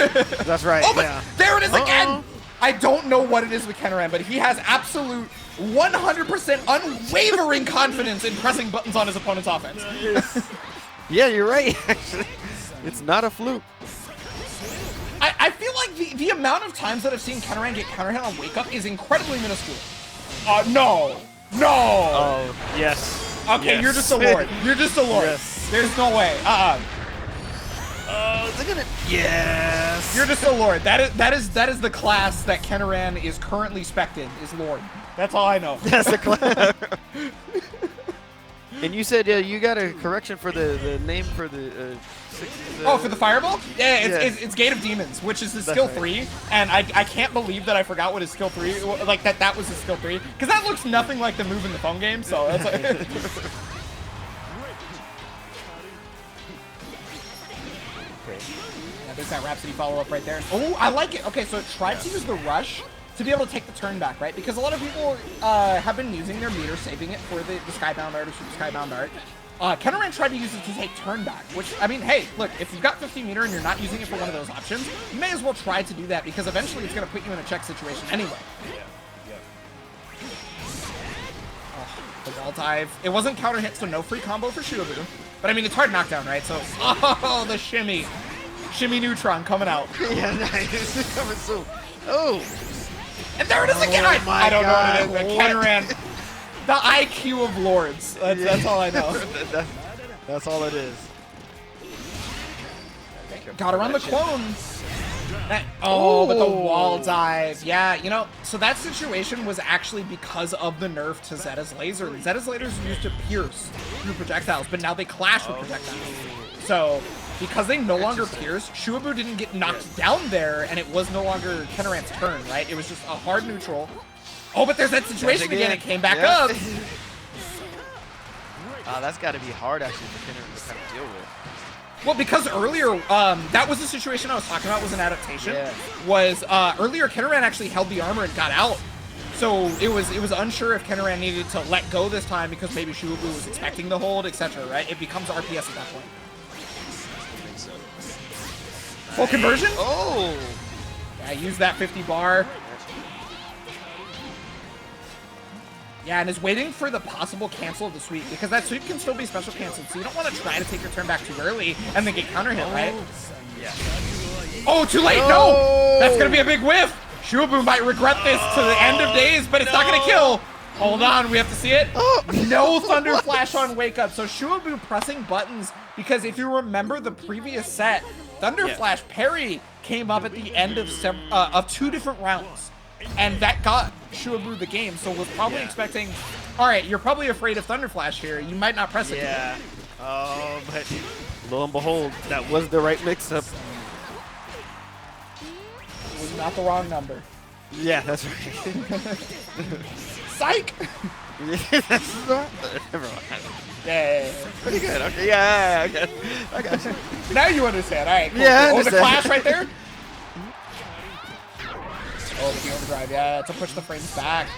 [SPEAKER 1] That's right.
[SPEAKER 2] Oh, but
[SPEAKER 1] yeah.
[SPEAKER 2] there it is again. I don't know what it is with Kinnerin, but he has absolute 100% unwavering confidence in pressing buttons on his opponent's offense.
[SPEAKER 1] Yeah, you're right. Actually, it's not a fluke.
[SPEAKER 2] I feel like the amount of times that I've seen Kinnerin get counter hit on wake up is incredibly minuscule. No.
[SPEAKER 1] Oh, yes.
[SPEAKER 2] Okay,
[SPEAKER 1] Yes.
[SPEAKER 2] you're just a lord. You're just a lord.
[SPEAKER 1] Yes.
[SPEAKER 2] There's no way.
[SPEAKER 1] Oh, is it gonna? Yes.
[SPEAKER 2] You're just a lord. That is the class that Kinnerin is currently spec'd in, is lord. That's all I know.
[SPEAKER 1] That's a class. And you said you got a correction for the name for the.
[SPEAKER 2] For the Fireball? Yeah,
[SPEAKER 1] Yes.
[SPEAKER 2] it's Gate of Demons, which is his
[SPEAKER 1] That's
[SPEAKER 2] skill
[SPEAKER 1] right.
[SPEAKER 2] 3, and I can't believe that I forgot what his skill 3, like that was his skill 3, because that looks nothing like the move in the phone game, so that's like... Yeah, there's that Rhapsody follow-up right there. Oh, I like it. Okay, so it tried to use the rush to be able to take the turn back, right? Because a lot of people have been using their meter, saving it for the Skybound Art or Super Skybound Art. Kinnerin tried to use it to take turn back, which, I mean, hey, look, if you've got 50 meter and you're not using it for one of those options, you may as well try to do that because eventually it's going to put you in a check situation anyway. The wall dive. It wasn't counter hit, so no free combo for Shuabu. But I mean, it's hard knockdown, right? So, oh, the shimmy. Shimmy neutron coming out.
[SPEAKER 1] Yeah, nice. It's coming soon. Oh.
[SPEAKER 2] And there it is again.
[SPEAKER 1] Oh my
[SPEAKER 2] I don't
[SPEAKER 1] God.
[SPEAKER 2] know what it is, but Kinnerin. The IQ of lords. That's all I know.
[SPEAKER 1] That's all it is.
[SPEAKER 2] Got around the clone. But the wall dive. Yeah, you know, so that situation was actually because of the nerf to Zeta's laser. Zeta's lasers used to pierce through projectiles, but now they clash with projectiles. So, because they no longer pierce, Shuabu didn't get knocked down there, and it was no longer Kinnerin's turn, right? It was just a hard neutral. Oh, but there's that situation again. It came back up.
[SPEAKER 1] That's got to be hard, actually, for Kinnerin to kind of deal with.
[SPEAKER 2] Well, because earlier, that was the situation I was talking about was an adaptation.
[SPEAKER 1] Yeah.
[SPEAKER 2] Was earlier Kinnerin actually held the armor and got out. So it was unsure if Kinnerin needed to let go this time because maybe Shuabu was expecting the hold, etc. Right? It becomes RPS at that point. Full conversion?
[SPEAKER 1] Oh!
[SPEAKER 2] Yeah, use that 50 bar. Yeah, and is waiting for the possible cancel of the sweep because that sweep can still be special canceled, so you don't want to try to take your turn back too early and then get counter hit, right?
[SPEAKER 1] Yeah.
[SPEAKER 2] Oh, too late! No! That's gonna be a big whiff! Shuabu might regret this to the end of days, but it's not gonna kill! Hold on, we have to see it. No Thunder Flash on Wake Up, so Shuabu pressing buttons because if you remember the previous set, Thunder Flash parry came up at the end of 2 different rounds. And that got Shuabu the game, so was probably expecting, all right, you're probably afraid of Thunder Flash here. You might not press it.
[SPEAKER 1] Yeah. Oh, but lo and behold, that was the right mix-up.
[SPEAKER 2] It was not the wrong number.
[SPEAKER 1] Yeah, that's right.
[SPEAKER 2] Psych!
[SPEAKER 1] That's not, never mind.
[SPEAKER 2] Yeah.
[SPEAKER 1] Pretty good. Okay, yeah, I got you.
[SPEAKER 2] Now you understand. All right. Cool,
[SPEAKER 1] Yeah, I
[SPEAKER 2] cool. Oh, the
[SPEAKER 1] understand.
[SPEAKER 2] clash right there. Oh, the overdrive. Yeah, to push the frames back.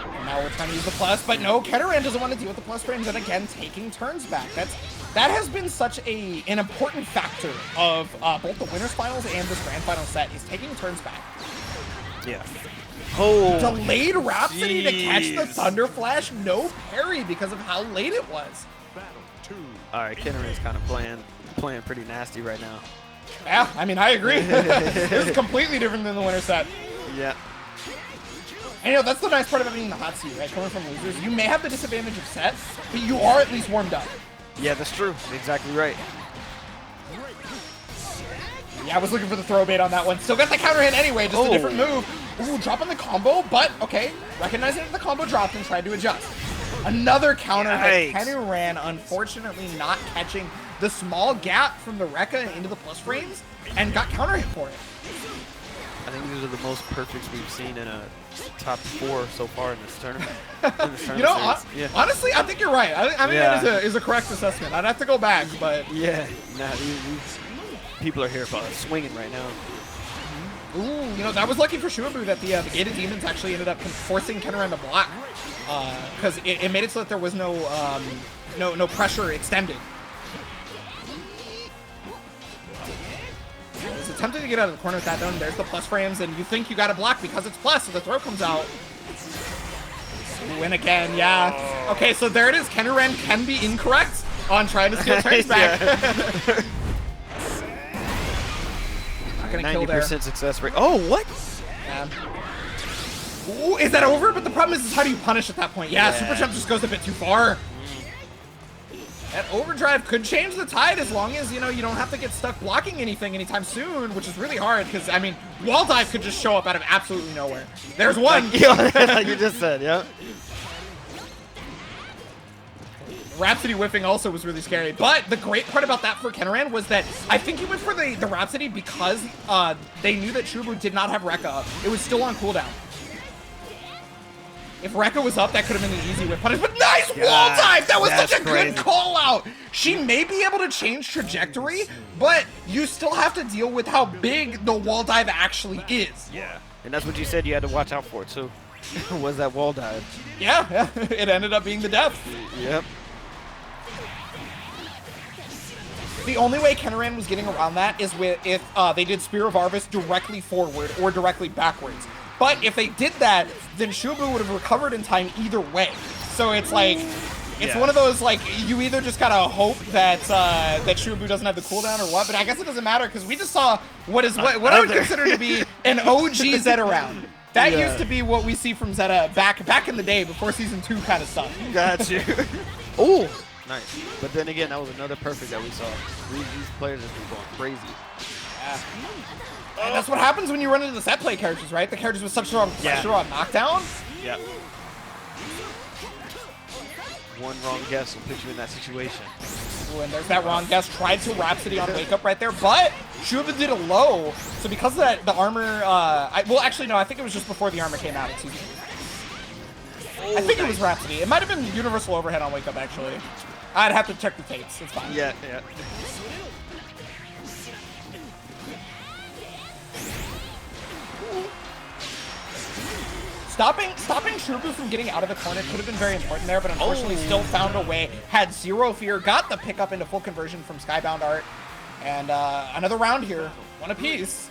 [SPEAKER 2] And now we're trying to use the plus, but no, Kinnerin doesn't want to deal with the plus frames, and again, taking turns back. That has been such an important factor of both the winners finals and this grand final set is taking turns back.
[SPEAKER 1] Yeah. Oh,
[SPEAKER 2] Delayed Rhapsody to catch the
[SPEAKER 1] jeez.
[SPEAKER 2] Thunder Flash, no parry because of how late it was.
[SPEAKER 1] All right, Kenneran's kind of playing pretty nasty right now.
[SPEAKER 2] Yeah, I mean, I agree. This is completely different than the winner set.
[SPEAKER 1] Yeah.
[SPEAKER 2] And you know, that's the nice part about being in the hot seat, right? Coming from losers, you may have the disadvantage of set, but you are at least warmed up.
[SPEAKER 1] Yeah, that's true. Exactly right.
[SPEAKER 2] Yeah, I was looking for the throw bait on that one. Still got the counter hit anyway, just a different move. Ooh, dropping the combo, but okay. Recognizing that the combo dropped and tried to adjust. Another counter hit. Kenny ran, unfortunately not catching the small gap from the Rekka into the plus frames and got counter hit for it.
[SPEAKER 1] I think these are the most perfects we've seen in a top 4 so far in this tournament.
[SPEAKER 2] You know, honestly, I think you're right. I think that is a correct assessment. I'd have to go back, but...
[SPEAKER 1] Yeah, nah, these people are here swinging right now.
[SPEAKER 2] Ooh, you know, that was lucky for Shuabu that the Gated Demons actually ended up forcing Kenneran to block. Because it made it so that there was no pressure extended. I was attempting to get out of the corner with that done. There's the plus frames, and you think you got to block because it's plus, so the throw comes out. Win again, yeah. Okay, so there it is. Kenneran can be incorrect on trying to steal turns back. Not gonna kill there.
[SPEAKER 1] 90% success rate. Oh, what?
[SPEAKER 2] Yeah. Ooh, is that over? But the problem is how do you punish at that point? Yeah, Super Jump just goes a bit too far. That overdrive could change the tide as long as, you know, you don't have to get stuck blocking anything anytime soon, which is really hard because, I mean, wall dive could just show up out of absolutely nowhere. There's one.
[SPEAKER 1] Like you just said, yeah.
[SPEAKER 2] Rhapsody whiffing also was really scary, but the great part about that for Kenneran was that I think he went for the Rhapsody because they knew that Shubu did not have Rekka up. It was still on cooldown. If Rekka was up, that could have been an easy whip punish, but nice wall dive! That was such a good call out! She may be able to change trajectory, but you still have to deal with how big the wall dive actually is.
[SPEAKER 1] Yeah, and that's what you said you had to watch out for, too. Was that wall dive.
[SPEAKER 2] Yeah, it ended up being the death.
[SPEAKER 1] Yep.
[SPEAKER 2] The only way Kenneran was getting around that is if they did Spear of Arvis directly forward or directly backwards. But if they did that, then Shubu would have recovered in time either way. So it's like, it's one of those, like, you either just gotta hope that that Shubu doesn't have the cooldown or what, but I guess it doesn't matter because we just saw what I would consider to be an OG Zeta round. That used to be what we see from Zeta back in the day before Season 2 kind of stuff.
[SPEAKER 1] Got you. Oh, nice. But then again, that was another perfect that we saw. These players have been going crazy.
[SPEAKER 2] Yeah. And that's what happens when you run into the set play characters, right? The characters with such strong pressure on knockdown.
[SPEAKER 1] Yep. One wrong guess will put you in that situation.
[SPEAKER 2] Ooh, and there's that wrong guess. Tried to Rhapsody on Wake Up right there, but Shuba did a low. So because of that, the armor... well, actually, no, I think it was just before the armor came out in Season 2. I think it was Rhapsody. It might have been Universal Overhead on Wake Up, actually. I'd have to check the tapes. It's fine.
[SPEAKER 1] Yeah.
[SPEAKER 2] Stopping Shubu from getting out of the corner could have been very important there, but unfortunately still found a way. Had zero fear, got the pickup into full conversion from Skybound Art. And another round here, one apiece.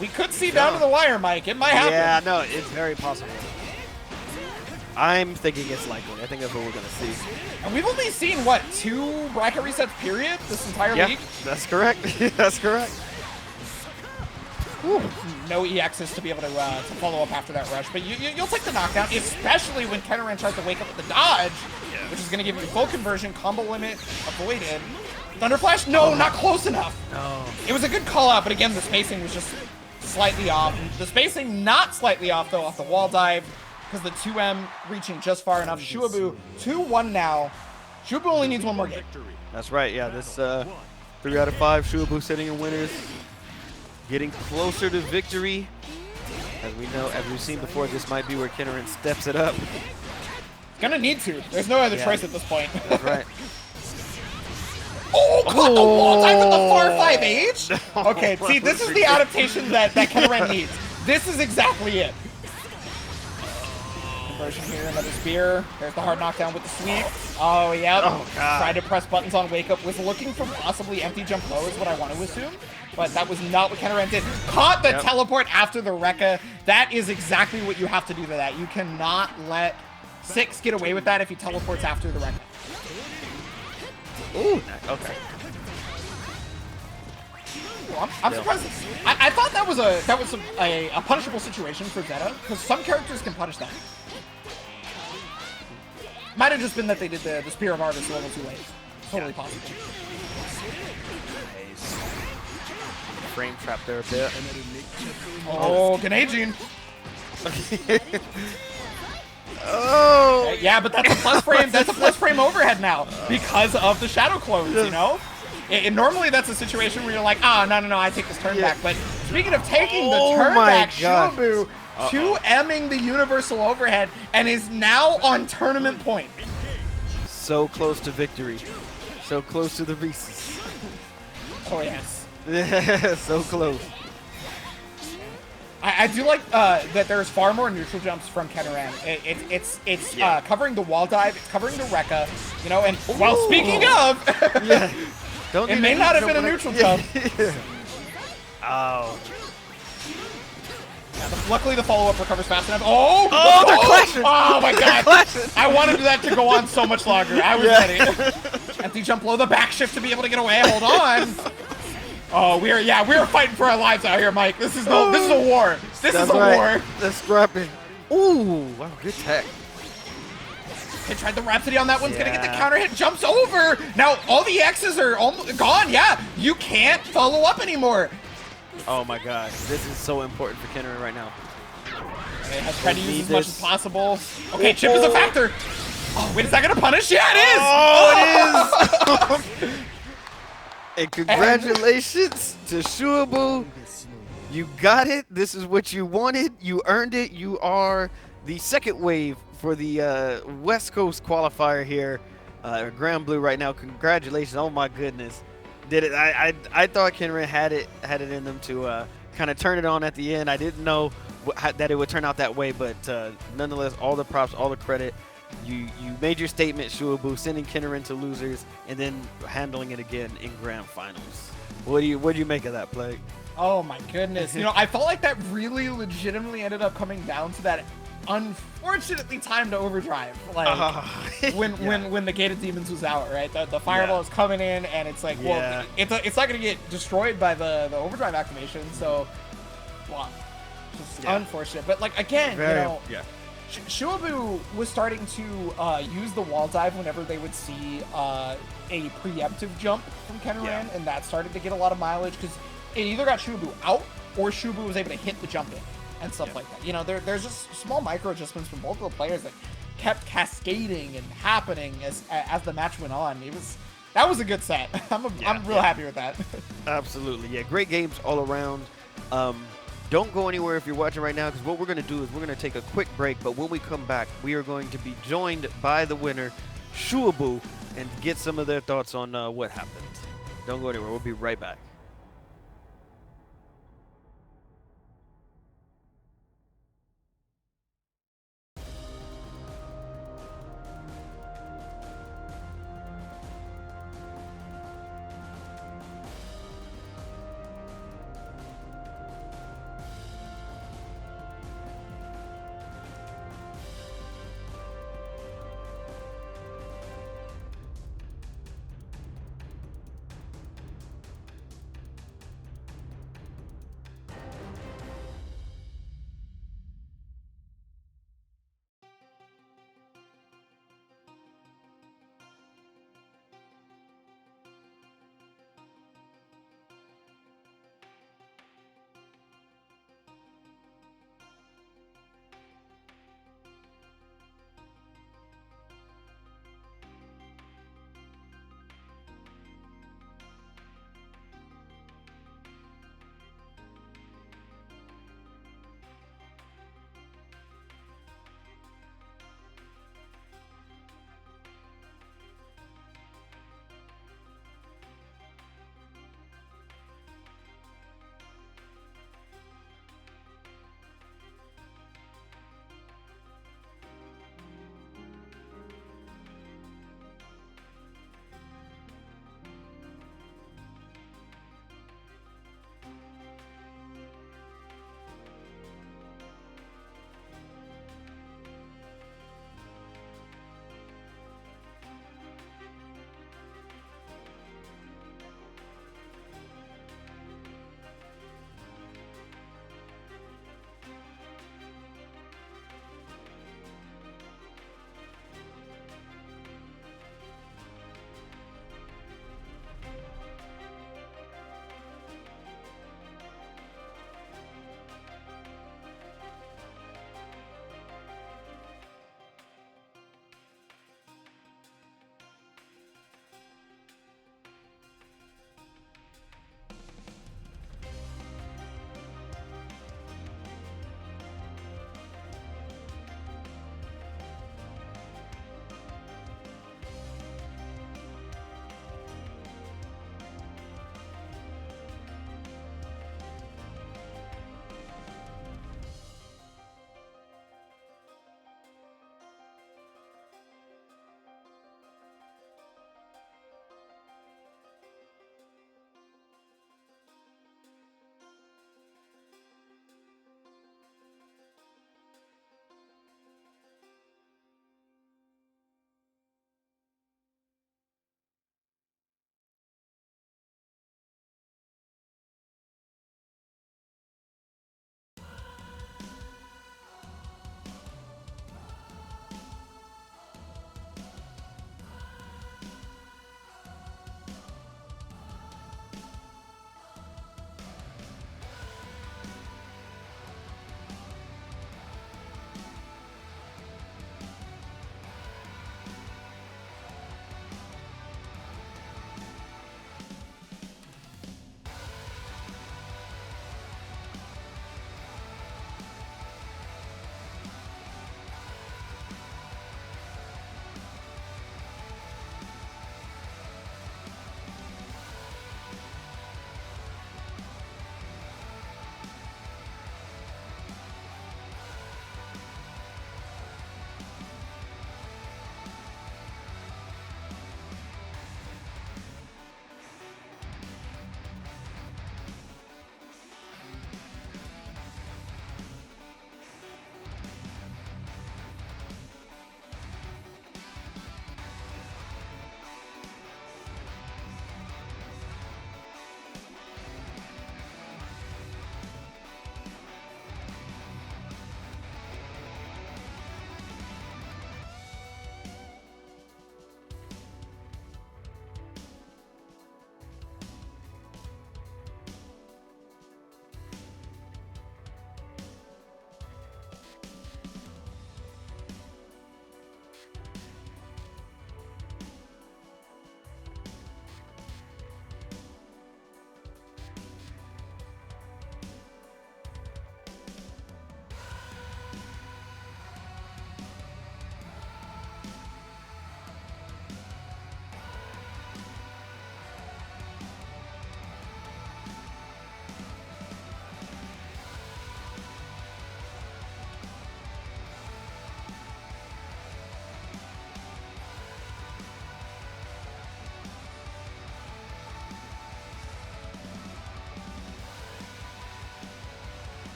[SPEAKER 2] We could see down to the wire, Mike. It might happen.
[SPEAKER 1] Yeah, no, it's very possible. I'm thinking it's likely. I think that's what we're going to see.
[SPEAKER 2] And we've only seen, what, 2 bracket resets, period, this entire league?
[SPEAKER 1] That's correct. That's correct.
[SPEAKER 2] Whew. No EXs to be able to follow up after that rush. But you'll take the knockdown, especially when Kenneran tries to wake up with the dodge, which is going to give you full conversion, combo limit avoided. Thunderflash? No, not close enough.
[SPEAKER 1] No.
[SPEAKER 2] It was a good call out, but again, the spacing was just slightly off. The spacing not slightly off, though, off the wall dive, because the 2M reaching just far enough. Shuabu, 2-1 now. Shuabu only needs one more game.
[SPEAKER 1] That's right, yeah. This 3 out of 5, Shuabu sitting in winners. Getting closer to victory. As we know, as we've seen before, this might be where Kenneran steps it up.
[SPEAKER 2] Gonna need to. There's no other choice at this point.
[SPEAKER 1] That's right.
[SPEAKER 2] Oh, caught the wall dive with the far 5H? Okay, see, this is the adaptation that Kenneran needs. This is exactly it. version here. Another spear. There's the hard knockdown with the sweep. Oh, yeah.
[SPEAKER 1] Oh, God.
[SPEAKER 2] Tried to press buttons on Wake Up. Was looking for possibly empty jump low is what I want to assume. But that was not what Kenneran did. Caught the teleport after the Rekka. That is exactly what you have to do to that. You cannot let 6 get away with that if he teleports after the Rekka.
[SPEAKER 1] Ooh, okay.
[SPEAKER 2] I'm surprised. I thought that was a punishable situation for Zeta, because some characters can punish that. Might have just been that they did the Spear of Argus a little too late. Totally possible.
[SPEAKER 1] Nice. Frame trap there a bit.
[SPEAKER 2] Oh, Ganagine.
[SPEAKER 1] Oh.
[SPEAKER 2] Okay, yeah, but that's a plus frame. That's a plus frame overhead now because of the shadow clones. You know. And normally that's a situation where you're like, oh, no, I take this turn back. But speaking of taking the turn back, Shuabu 2M'ing the universal overhead and is now on tournament point.
[SPEAKER 1] So close to victory. So close to the Reese's.
[SPEAKER 2] Oh, yes.
[SPEAKER 1] So close.
[SPEAKER 2] I do like that there's far more neutral jumps from Kenneran. It's covering the wall dive, it's covering the Rekka, you know, and while speaking of...
[SPEAKER 1] Yeah.
[SPEAKER 2] It may not have been a neutral jump.
[SPEAKER 1] Oh.
[SPEAKER 2] Yeah, luckily, the follow-up recovers fast enough. Oh!
[SPEAKER 1] Oh, they're clashing!
[SPEAKER 2] Oh, my God.
[SPEAKER 1] Clashing.
[SPEAKER 2] I wanted that to go on so much longer. I was ready. Empty jump low, the back shift to be able to get away. Hold on. Oh, we're fighting for our lives out here, Mike. This is a war. This is a war.
[SPEAKER 1] They're scrapping. Ooh, wow, good tech.
[SPEAKER 2] They tried the Rhapsody on that one's gonna get the counter hit, jumps over. Now all the X's are almost gone. Yeah, you can't follow up anymore.
[SPEAKER 1] Oh my God, this is so important for Kenneran right now.
[SPEAKER 2] They have tried to use as much as possible. Okay, chip is a factor. Oh, wait, is that gonna punish? Yeah, it is.
[SPEAKER 1] Oh, it is. And congratulations to Shuabu. You got it. This is what you wanted. You earned it. You are the second wave for the West Coast qualifier here, Granblue right now. Congratulations! Oh my goodness, did it? I thought Kenneran had it in them to kind of turn it on at the end. I didn't know that it would turn out that way, but nonetheless, all the props, all the credit. You made your statement, Shuabu, sending Kenneran to losers and then handling it again in grand finals. What do you make of that play?
[SPEAKER 2] Oh my goodness! You know, I felt like that really legitimately ended up coming down to that unfortunately timed overdrive, like when the Gated Demons was out, right? The fireball is coming in, and it's like, well, it's not gonna get destroyed by the overdrive activation, so well, just unfortunate. But like again, Shuabu was starting to use the wall dive whenever they would see a preemptive jump from Kenneran, and that started to get a lot of mileage because it either got Shuabu out or Shuabu was able to hit the jump in and stuff like that. You know, there's just small micro adjustments from both of the players that kept cascading and happening as the match went on. That was a good set. I'm real happy with that.
[SPEAKER 1] Absolutely, yeah. Great games all around. Don't go anywhere if you're watching right now, because what we're going to do is we're going to take a quick break. But when we come back, we are going to be joined by the winner, Shuabu, and get some of their thoughts on what happened. Don't go anywhere. We'll be right back.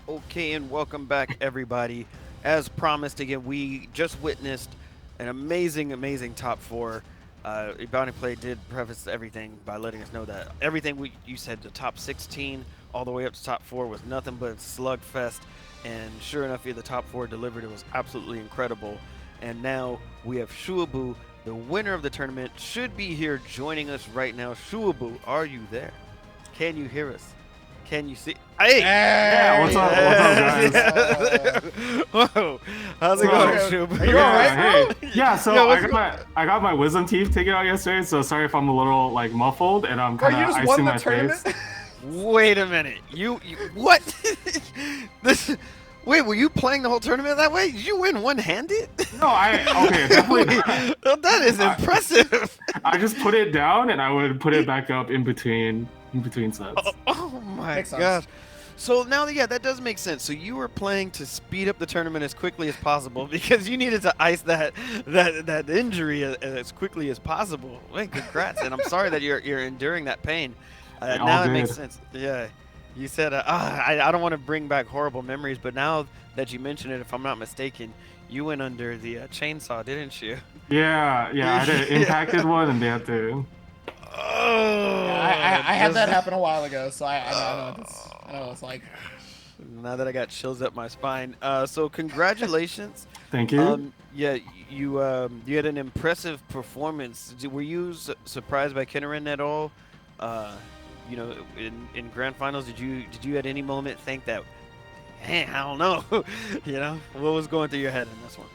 [SPEAKER 1] Okay, and welcome back, everybody. As promised, again, we just witnessed an amazing, amazing top four. Bounty Play did preface everything by letting us know that everything you said, the top 16 all the way up to top four, was nothing but slugfest. And sure enough, the top four delivered. It was absolutely incredible. And now we have Shuabu, the winner of the tournament, should be here joining us right now. Shuabu, are you there? Can you hear us? Can you see? Hey!
[SPEAKER 3] Yeah, what's up, guys?
[SPEAKER 1] Whoa, how's it going, Shub?
[SPEAKER 2] Are you alright, bro?
[SPEAKER 3] Hey. Yeah, so I got my wisdom teeth taken out yesterday, so sorry if I'm a little like muffled and I'm
[SPEAKER 2] Bro,
[SPEAKER 3] kind
[SPEAKER 2] you
[SPEAKER 3] of
[SPEAKER 2] just won
[SPEAKER 3] icing
[SPEAKER 2] the
[SPEAKER 3] my
[SPEAKER 2] tournament?
[SPEAKER 3] face.
[SPEAKER 1] Wait a minute. You what? Wait, were you playing the whole tournament that way? Did you win one-handed?
[SPEAKER 3] No, okay, definitely.
[SPEAKER 1] That is impressive.
[SPEAKER 3] I just put it down and I would put it back up in between sets.
[SPEAKER 1] Oh my
[SPEAKER 2] Makes sense.
[SPEAKER 1] gosh. So now, that does make sense. So you were playing to speed up the tournament as quickly as possible because you needed to ice that injury as quickly as possible. Wait, congrats, and I'm sorry that you're enduring that pain. Now it makes sense. Yeah, you said I don't want to bring back horrible memories, but now that you mention it, if I'm not mistaken, you went under the chainsaw, didn't you?
[SPEAKER 3] Yeah, I had an impacted one and they had to.
[SPEAKER 1] Oh,
[SPEAKER 2] Yeah, I had that happen a while ago, so I know what it's like.
[SPEAKER 1] Now that I got chills up my spine. So congratulations.
[SPEAKER 3] Thank you.
[SPEAKER 1] Yeah, you had an impressive performance. Were you surprised by Kinnarin at all? In grand finals, did you at any moment think that, hey, I don't know, what was going through your head in this one?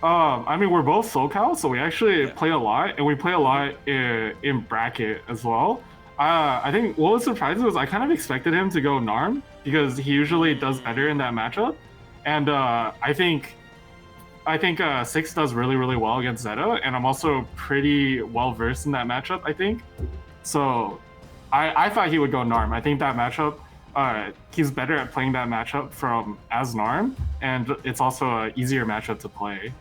[SPEAKER 3] I mean, we're both SoCal, so we actually play a lot, and we play a lot in bracket as well. I think what was surprising was I kind of expected him to go Narm because he usually does better in that matchup, and I think Six does really, really well against Zeta, and I'm also pretty well versed in that matchup, I think. So I thought he would go Narm. I think that matchup, he's better at playing that matchup as Narm, and it's also an easier matchup to play.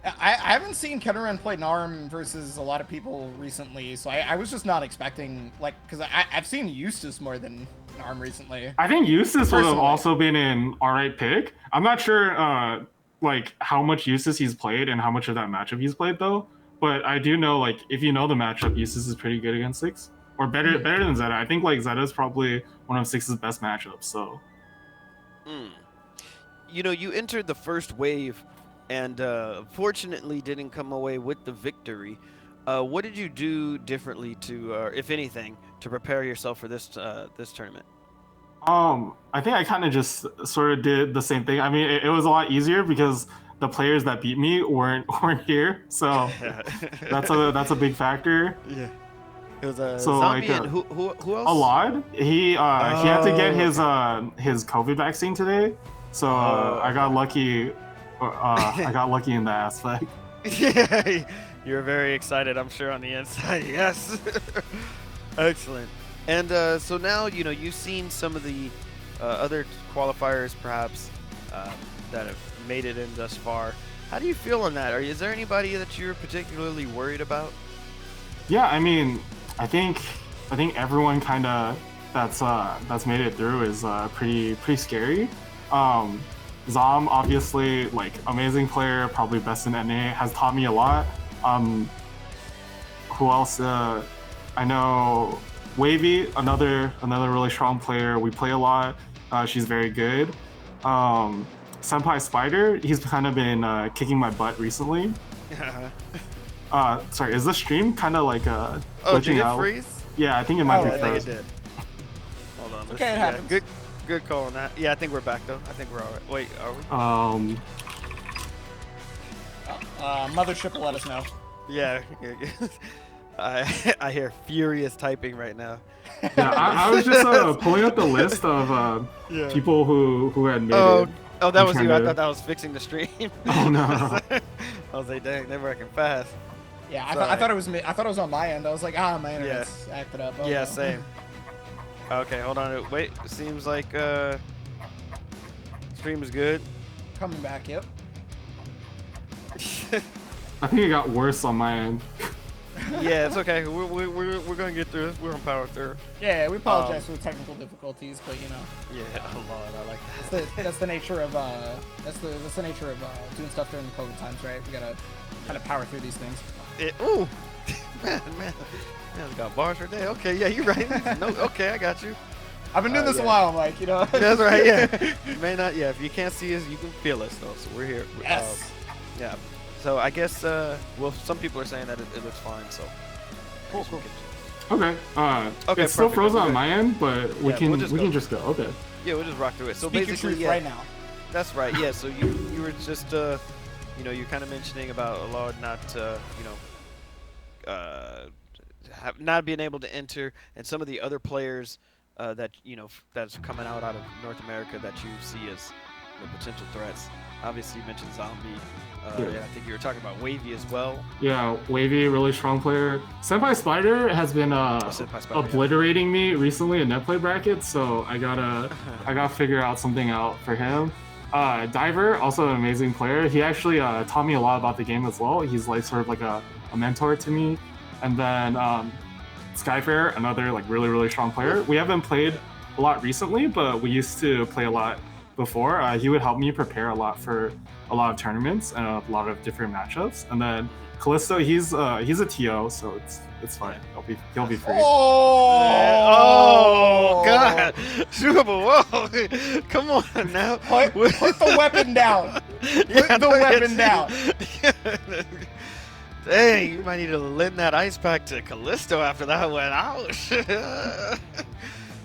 [SPEAKER 2] I haven't seen Kinnarin play Narm versus a lot of people recently, so I was just not expecting, because I've seen Eustace more than Narm recently.
[SPEAKER 3] I think Eustace would have also been an alright pick. I'm not sure how much Eustace he's played and how much of that matchup he's played though, but I do know if you know the matchup, Eustace is pretty good against Six. Or better than Zeta. I think Zeta is probably one of Six's best matchups, so.
[SPEAKER 1] You entered the first wave and fortunately didn't come away with the victory. What did you do differently if anything, to prepare yourself for this tournament?
[SPEAKER 3] I think I kind of just sort of did the same thing. I mean, it was a lot easier because the players that beat me weren't here, so that's a big factor.
[SPEAKER 1] Yeah. It was a
[SPEAKER 3] so
[SPEAKER 1] zombie and who else?
[SPEAKER 3] Alad. He had to get his COVID vaccine today, so I got lucky. I got lucky in that aspect.
[SPEAKER 1] Yeah, you're very excited, I'm sure, on the inside. Yes. Excellent. And so now you've seen some of the other qualifiers, perhaps that have made it in thus far. How do you feel on that? Is there anybody that you're particularly worried about?
[SPEAKER 3] Yeah, I mean, I think everyone kind of that's made it through is pretty scary. Zom, obviously, amazing player, probably best in NA, has taught me a lot. Who else? I know Wavy, another really strong player. We play a lot. She's very good. Senpai Spider, he's kind of been kicking my butt recently. Sorry, is the stream kind of glitching out?
[SPEAKER 1] Freeze?
[SPEAKER 3] Yeah, I think it might be
[SPEAKER 1] I think
[SPEAKER 3] frozen.
[SPEAKER 1] it did. Hold on.
[SPEAKER 2] Okay, it happens.
[SPEAKER 1] Good call on that. Yeah, I think we're back though. I think we're all right. Wait, are we?
[SPEAKER 2] Mothership will let us know.
[SPEAKER 1] Yeah. I hear furious typing right now.
[SPEAKER 3] Yeah, I was just pulling up the list of people who had made it.
[SPEAKER 1] Oh, that was you. I thought that was fixing the stream.
[SPEAKER 3] Oh no.
[SPEAKER 1] I was like, dang, they're working fast.
[SPEAKER 2] Yeah, I thought it was me. I thought it was on my end. I was like, my internet's acted up. Oh,
[SPEAKER 1] yeah,
[SPEAKER 2] no.
[SPEAKER 1] same. Okay, hold on. Wait, seems like stream is good.
[SPEAKER 2] Coming back, yep.
[SPEAKER 3] I think it got worse on my end.
[SPEAKER 1] Yeah, it's okay. We're gonna get through this. We're gonna power through.
[SPEAKER 2] Yeah, we apologize for the technical difficulties, but you know.
[SPEAKER 1] Yeah, oh Lord, I like that.
[SPEAKER 2] That's the nature of that's the nature of doing stuff during the COVID times, right? We gotta kind of power through these things.
[SPEAKER 1] Ooh, man, it's got bars for day. Okay, yeah, you're right. No, okay, I got you.
[SPEAKER 2] I've been doing this
[SPEAKER 1] yeah.
[SPEAKER 2] a while, Mike. You know.
[SPEAKER 1] That's right. Yeah, you may not. Yeah, if you can't see us, you can feel us though. So we're here.
[SPEAKER 2] Yes.
[SPEAKER 1] Yeah. So I guess well, some people are saying that it looks fine. So
[SPEAKER 2] Cool.
[SPEAKER 3] Okay.
[SPEAKER 1] Okay,
[SPEAKER 3] it's still
[SPEAKER 1] perfect.
[SPEAKER 3] frozen
[SPEAKER 1] Okay.
[SPEAKER 3] on my end, but we
[SPEAKER 1] Yeah,
[SPEAKER 3] can
[SPEAKER 1] we'll just go.
[SPEAKER 3] go. Okay.
[SPEAKER 1] yeah, we'll just rock through it. So
[SPEAKER 2] Speak your
[SPEAKER 1] basically,
[SPEAKER 2] truth
[SPEAKER 1] yeah,
[SPEAKER 2] right now.
[SPEAKER 1] that's right. Yeah. So you were just you know, you're kind of mentioning about a lot not you know not being able to enter, and some of the other players that you know that's coming out of North America that you see as potential threats. Obviously, you mentioned Zombie.
[SPEAKER 3] Yeah.
[SPEAKER 1] I think you were talking about Wavy as well.
[SPEAKER 3] Yeah, Wavy, really strong player. Senpai Spider has been
[SPEAKER 1] Senpai Spider,
[SPEAKER 3] obliterating me recently in net play brackets, so I gotta figure out something out for him. Diver, also an amazing player. He actually taught me a lot about the game as well. He's like sort of like a mentor to me. And then Skyfair, another like really strong player. We haven't played a lot recently, but we used to play a lot before. He would help me prepare a lot for a lot of tournaments and a lot of different matchups. And then Callisto, he's a TO, so it's fine. He'll be free.
[SPEAKER 2] Oh,
[SPEAKER 1] God, Super, whoa, come on now.
[SPEAKER 2] Put the weapon down. Put the weapon down.
[SPEAKER 1] Dang, you might need to lend that ice pack to Callisto after that went out.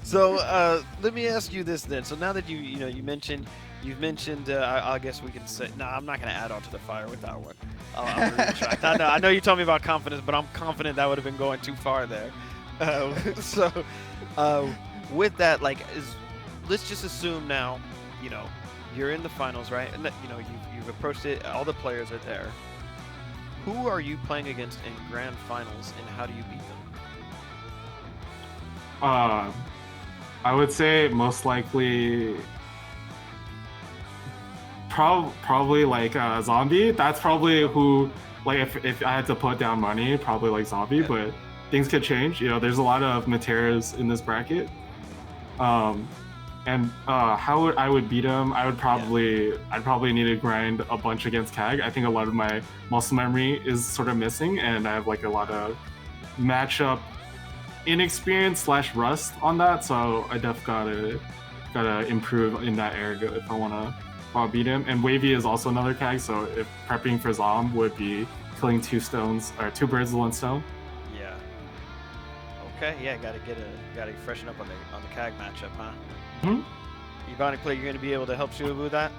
[SPEAKER 1] So let me ask you this then. So now that you've mentioned, I guess we can say, no, I'm not going to add on to the fire with that one. I'm retract. I know you told me about confidence, but I'm confident that would have been going too far there. So with that, like, let's just assume now, you know, you're in the finals, right? And that, you know, you've approached it. All the players are there. Who are you playing against in grand finals, and how do you beat them?
[SPEAKER 3] I would say most likely, probably like Zombie. That's probably who, like, if I had to put down money, probably like Zombie.
[SPEAKER 1] Yeah.
[SPEAKER 3] But things could change. You know, there's a lot of Materas in this bracket. And how I would beat him, I'd probably need to grind a bunch against CAG. I think a lot of my muscle memory is sort of missing, and I have like a lot of matchup inexperience / rust on that. So I definitely gotta improve in that area if I wanna beat him. And Wavy is also another CAG, so if prepping for Zom would be killing two birds with one stone.
[SPEAKER 1] Yeah. Okay. Yeah. Gotta freshen up on the CAG matchup, huh?
[SPEAKER 3] Hmm?
[SPEAKER 1] Ironically, you're gonna be able to help Shubu with that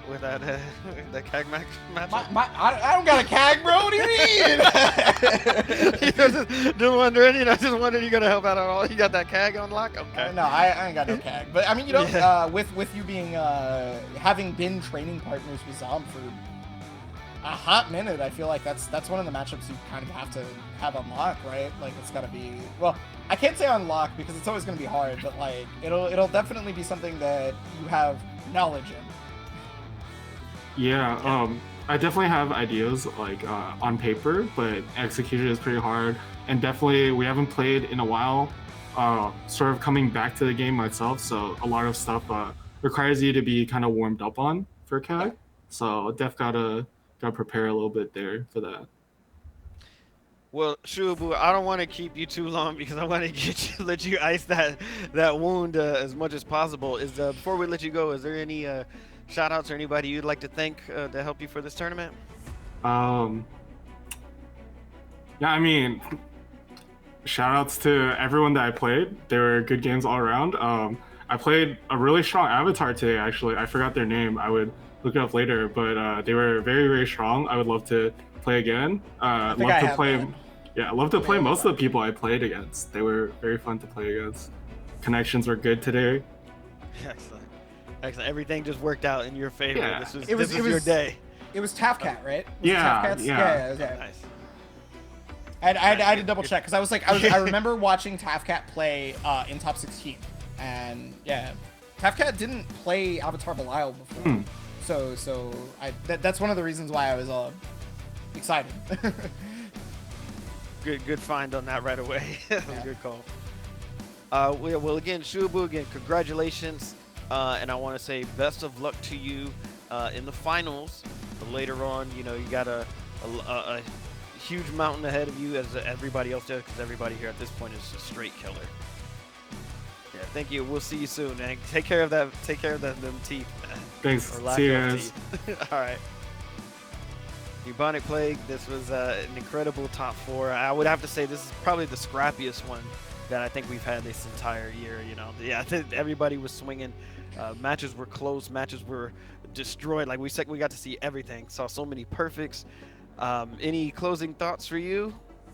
[SPEAKER 1] that CAG matchup.
[SPEAKER 2] I don't got a CAG, bro. What do you mean?
[SPEAKER 1] Just wondering, just wondering, you gonna help out at all? You got that CAG on lock? Okay.
[SPEAKER 2] No, I ain't got no CAG. But I mean, you know,
[SPEAKER 1] Yeah.
[SPEAKER 2] with you being having been training partners with Zom for a hot minute, I feel like that's one of the matchups you kind of have to have unlock, right? Like, it's gotta be, well, I can't say unlock because it's always gonna be hard, but like it'll definitely be something that you have knowledge in.
[SPEAKER 3] Yeah, I definitely have ideas like on paper, but execution is pretty hard. And definitely we haven't played in a while, sort of coming back to the game myself, so a lot of stuff requires you to be kind of warmed up on for CAG.
[SPEAKER 2] Yeah.
[SPEAKER 3] So gotta prepare a little bit there for that.
[SPEAKER 1] Well, Shubu, I don't want to keep you too long because I want to let you ice that wound as much as possible. Before we let you go, is there any shout outs or anybody you'd like to thank to help you for this tournament?
[SPEAKER 3] Yeah, I mean, shout outs to everyone that I played. They were good games all around. I played a really strong avatar today, actually. I forgot their name. I would look it up later, but they were very strong. I would love to play again. I love to play most of the people I played against. They were very fun to play against. Connections were good today.
[SPEAKER 1] Excellent. Everything just worked out in your favor.
[SPEAKER 3] Yeah.
[SPEAKER 1] This was
[SPEAKER 2] It was
[SPEAKER 1] your day.
[SPEAKER 2] It was Tafcat, right?
[SPEAKER 3] Yeah,
[SPEAKER 2] Yeah.
[SPEAKER 1] Nice.
[SPEAKER 2] I had to double check because I was like, I remember watching Tafcat play in top 16, and yeah, Tafcat didn't play Avatar Belial before, so that's one of the reasons why I was excited.
[SPEAKER 1] Good find on that right away. Good call. Well, again, Shuabu, again, congratulations. And I want to say best of luck to you in the finals. But later on, you got a huge mountain ahead of you, as everybody else does, because everybody here at this point is a straight killer. Yeah, thank you. We'll see you soon, man. Take care of that. Take care of them teeth.
[SPEAKER 3] Thanks.
[SPEAKER 1] Or lack
[SPEAKER 3] See you
[SPEAKER 1] of
[SPEAKER 3] guys.
[SPEAKER 1] teeth. All right. Bubonic Plague. This was an incredible top 4. I would have to say this is probably the scrappiest one that I think we've had this entire year. Yeah, everybody was swinging. Matches were close. Matches were destroyed. Like we said, we got to see everything. Saw so many perfects. Any closing thoughts for you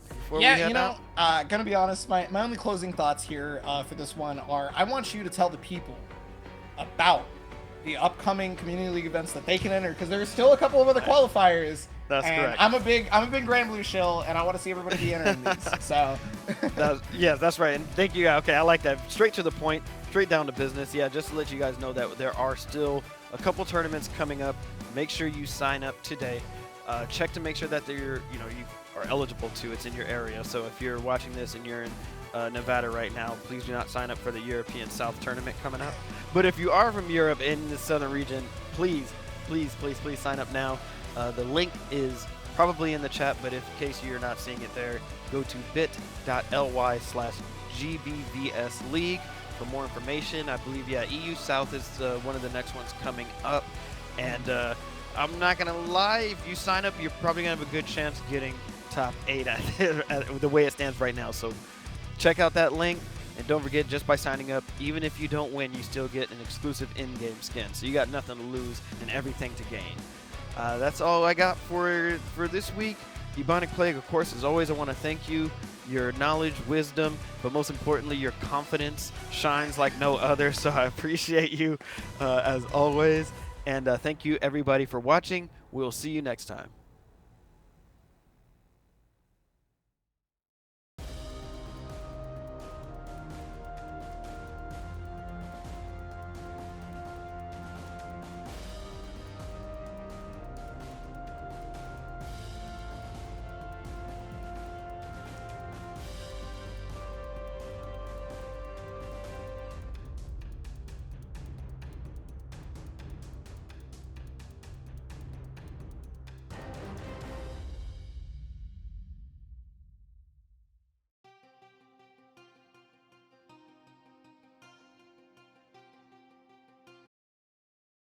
[SPEAKER 1] before we head out?
[SPEAKER 2] Gonna be honest, my only closing thoughts here for this one are, I want you to tell the people about the upcoming community league events that they can enter, because there's still a couple of other qualifiers.
[SPEAKER 1] That's correct.
[SPEAKER 2] I'm a big Granblue shill, and I want to see everybody be entering these. So
[SPEAKER 1] yeah, that's right. And thank you. Okay, I like that. Straight to the point, straight down to business. Yeah, just to let you guys know that there are still a couple tournaments coming up. Make sure you sign up today. Check to make sure that you are eligible to. It's in your area. So if you're watching this and you're in Nevada right now, please do not sign up for the European South tournament coming up. But if you are from Europe in the southern region, please sign up now. The link is probably in the chat, but in case you're not seeing it there, go to bit.ly/GBVS League for more information. I believe, EU South is one of the next ones coming up. And I'm not going to lie, if you sign up, you're probably going to have a good chance of getting top 8 at the way it stands right now. So check out that link. And don't forget, just by signing up, even if you don't win, you still get an exclusive in-game skin. So you got nothing to lose and everything to gain. That's all I got for this week. Bubonic Plague, of course, as always, I want to thank you. Your knowledge, wisdom, but most importantly, your confidence shines like no other. So I appreciate you as always. And thank you, everybody, for watching. We'll see you next time.